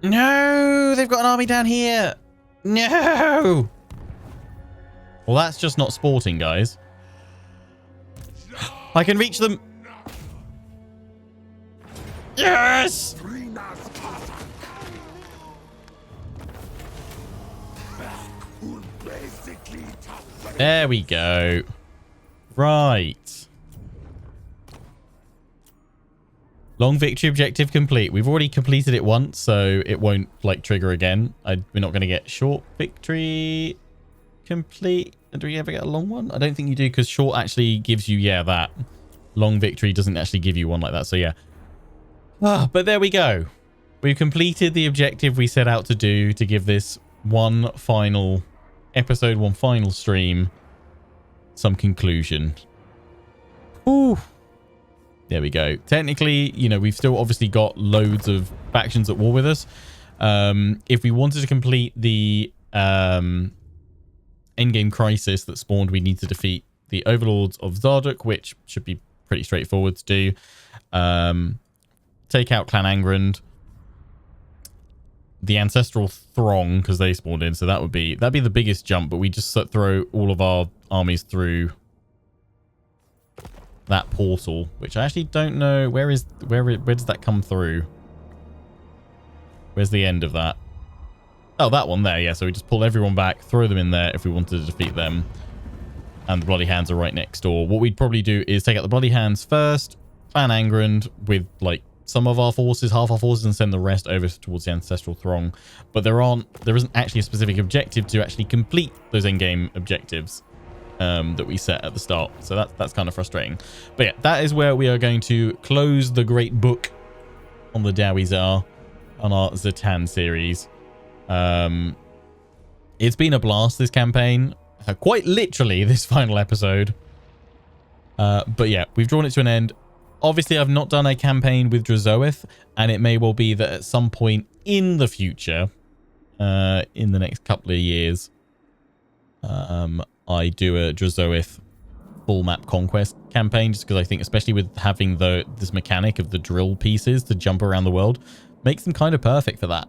No, they've got an army down here. No. Well, that's just not sporting, guys. I can reach them. Yes. There we go. Right. Long victory objective complete. We've already completed it once, so it won't like trigger again. We're not going to get short victory complete. Do we ever get a long one? I don't think you do, because short actually gives you, yeah, that. Long victory doesn't actually give you one like that, so yeah. But there we go. We've completed the objective we set out to do, to give this one final episode, one final stream, some conclusion. Ooh. There we go. Technically, you know, we've still obviously got loads of factions at war with us. If we wanted to complete the endgame crisis that spawned, we need to defeat the overlords of Zharr, which should be pretty straightforward to do. Take out Clan Angrund, the ancestral throng, because they spawned in, so that'd be the biggest jump. But we just throw all of our armies through that portal, which I actually don't know where does that come through. Where's the end of that? Oh, that one there. Yeah, so we just pull everyone back, throw them in there if we wanted to defeat them, and the bloody hands are right next door. What we'd probably do is take out the bloody hands first, Clan Angrund with like some of our forces, half our forces, and send the rest over towards the ancestral throng. But there isn't actually a specific objective to actually complete those endgame objectives that we set at the start, so that's kind of frustrating. But yeah, that is where we are going to close the great book on the Zharr on our Zhatan series. It's been a blast, this campaign, quite literally this final episode. But yeah, we've drawn it to an end. Obviously, I've not done a campaign with Dreadquake, and it may well be that at some point in the future, in the next couple of years, I do a Dreadquake full map conquest campaign, just because I think, especially with having this mechanic of the drill pieces to jump around the world, makes them kind of perfect for that.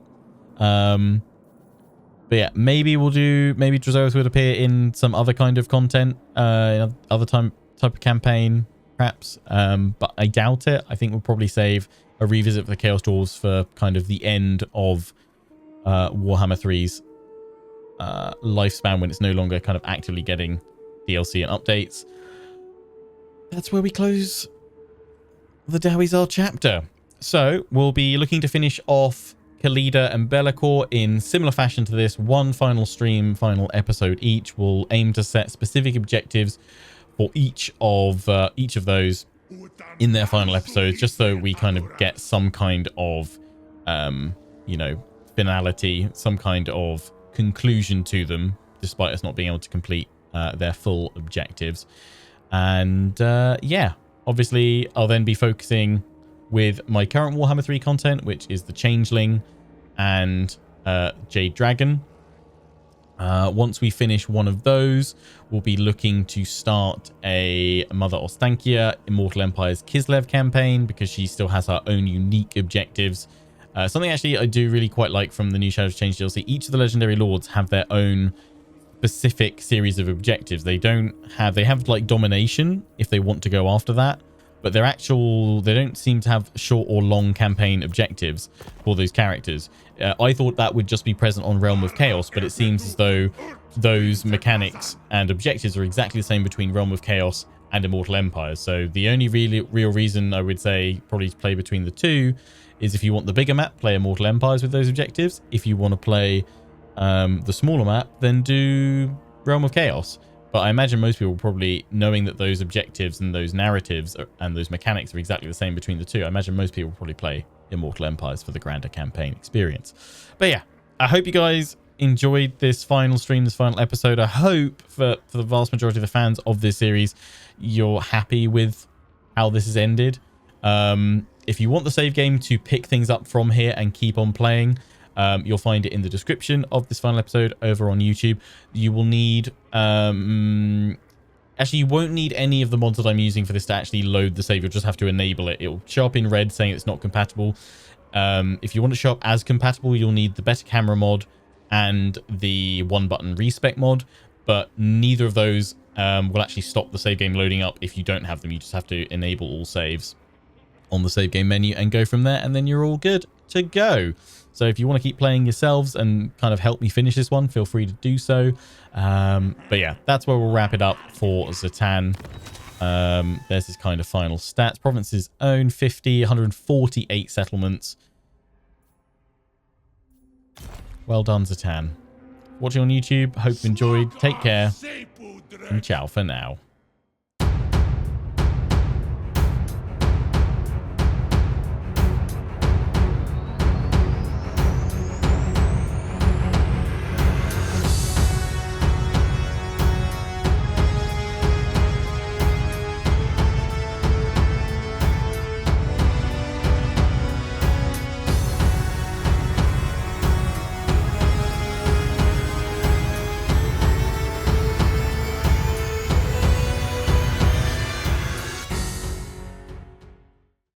But yeah, maybe Dreadquake would appear in some other kind of content, in other type of campaign, perhaps. But I doubt it. I think we'll probably save a revisit for the Chaos Dwarves for kind of the end of Warhammer 3's lifespan, when it's no longer kind of actively getting DLC and updates. That's where we close the Zharr chapter. So we'll be looking to finish off Khalida and Be'lakor in similar fashion to this. One final stream, final episode each. We'll aim to set specific objectives for each of those in their final episodes, just so we kind of get some kind of you know, finality, some kind of conclusion to them, despite us not being able to complete their full objectives. And yeah, obviously I'll then be focusing with my current Warhammer 3 content, which is the Changeling and Jade Dragon. Once we finish one of those, we'll be looking to start a Mother Ostankia Immortal Empire's Kislev campaign, because she still has her own unique objectives. Something actually I do really quite like from the new Shadows Change DLC. Each of the legendary lords have their own specific series of objectives. They have like domination if they want to go after that, but they don't seem to have short or long campaign objectives for those characters. I thought that would just be present on Realm of Chaos, but it seems as though those mechanics and objectives are exactly the same between Realm of Chaos and Immortal Empires. So the only real reason I would say probably to play between the two is if you want the bigger map, play Immortal Empires with those objectives. If you want to play the smaller map, then do Realm of Chaos. But I imagine most people probably, knowing that those objectives and those narratives and those mechanics are exactly the same between the two, I imagine most people probably play Immortal Empires for the grander campaign experience. But yeah, I hope you guys enjoyed this final stream, this final episode. I hope for the vast majority of the fans of this series, you're happy with how this has ended. If you want the save game to pick things up from here and keep on playing, you'll find it in the description of this final episode over on YouTube. You will need actually, you won't need any of the mods that I'm using for this to actually load the save. You'll just have to enable it. It'll show up in red saying it's not compatible. If you want to show up as compatible, you'll need the better camera mod and the one button respec mod, but neither of those will actually stop the save game loading up if you don't have them. You just have to enable all saves on the save game menu and go from there, and then you're all good. to go. So if you want to keep playing yourselves and kind of help me finish this one, feel free to do so. But yeah, that's where we'll wrap it up for Zhatan. There's his kind of final stats. Provinces own 50, 148 settlements. Well done, Zhatan. Watching on YouTube. Hope you enjoyed. Take care. And ciao for now.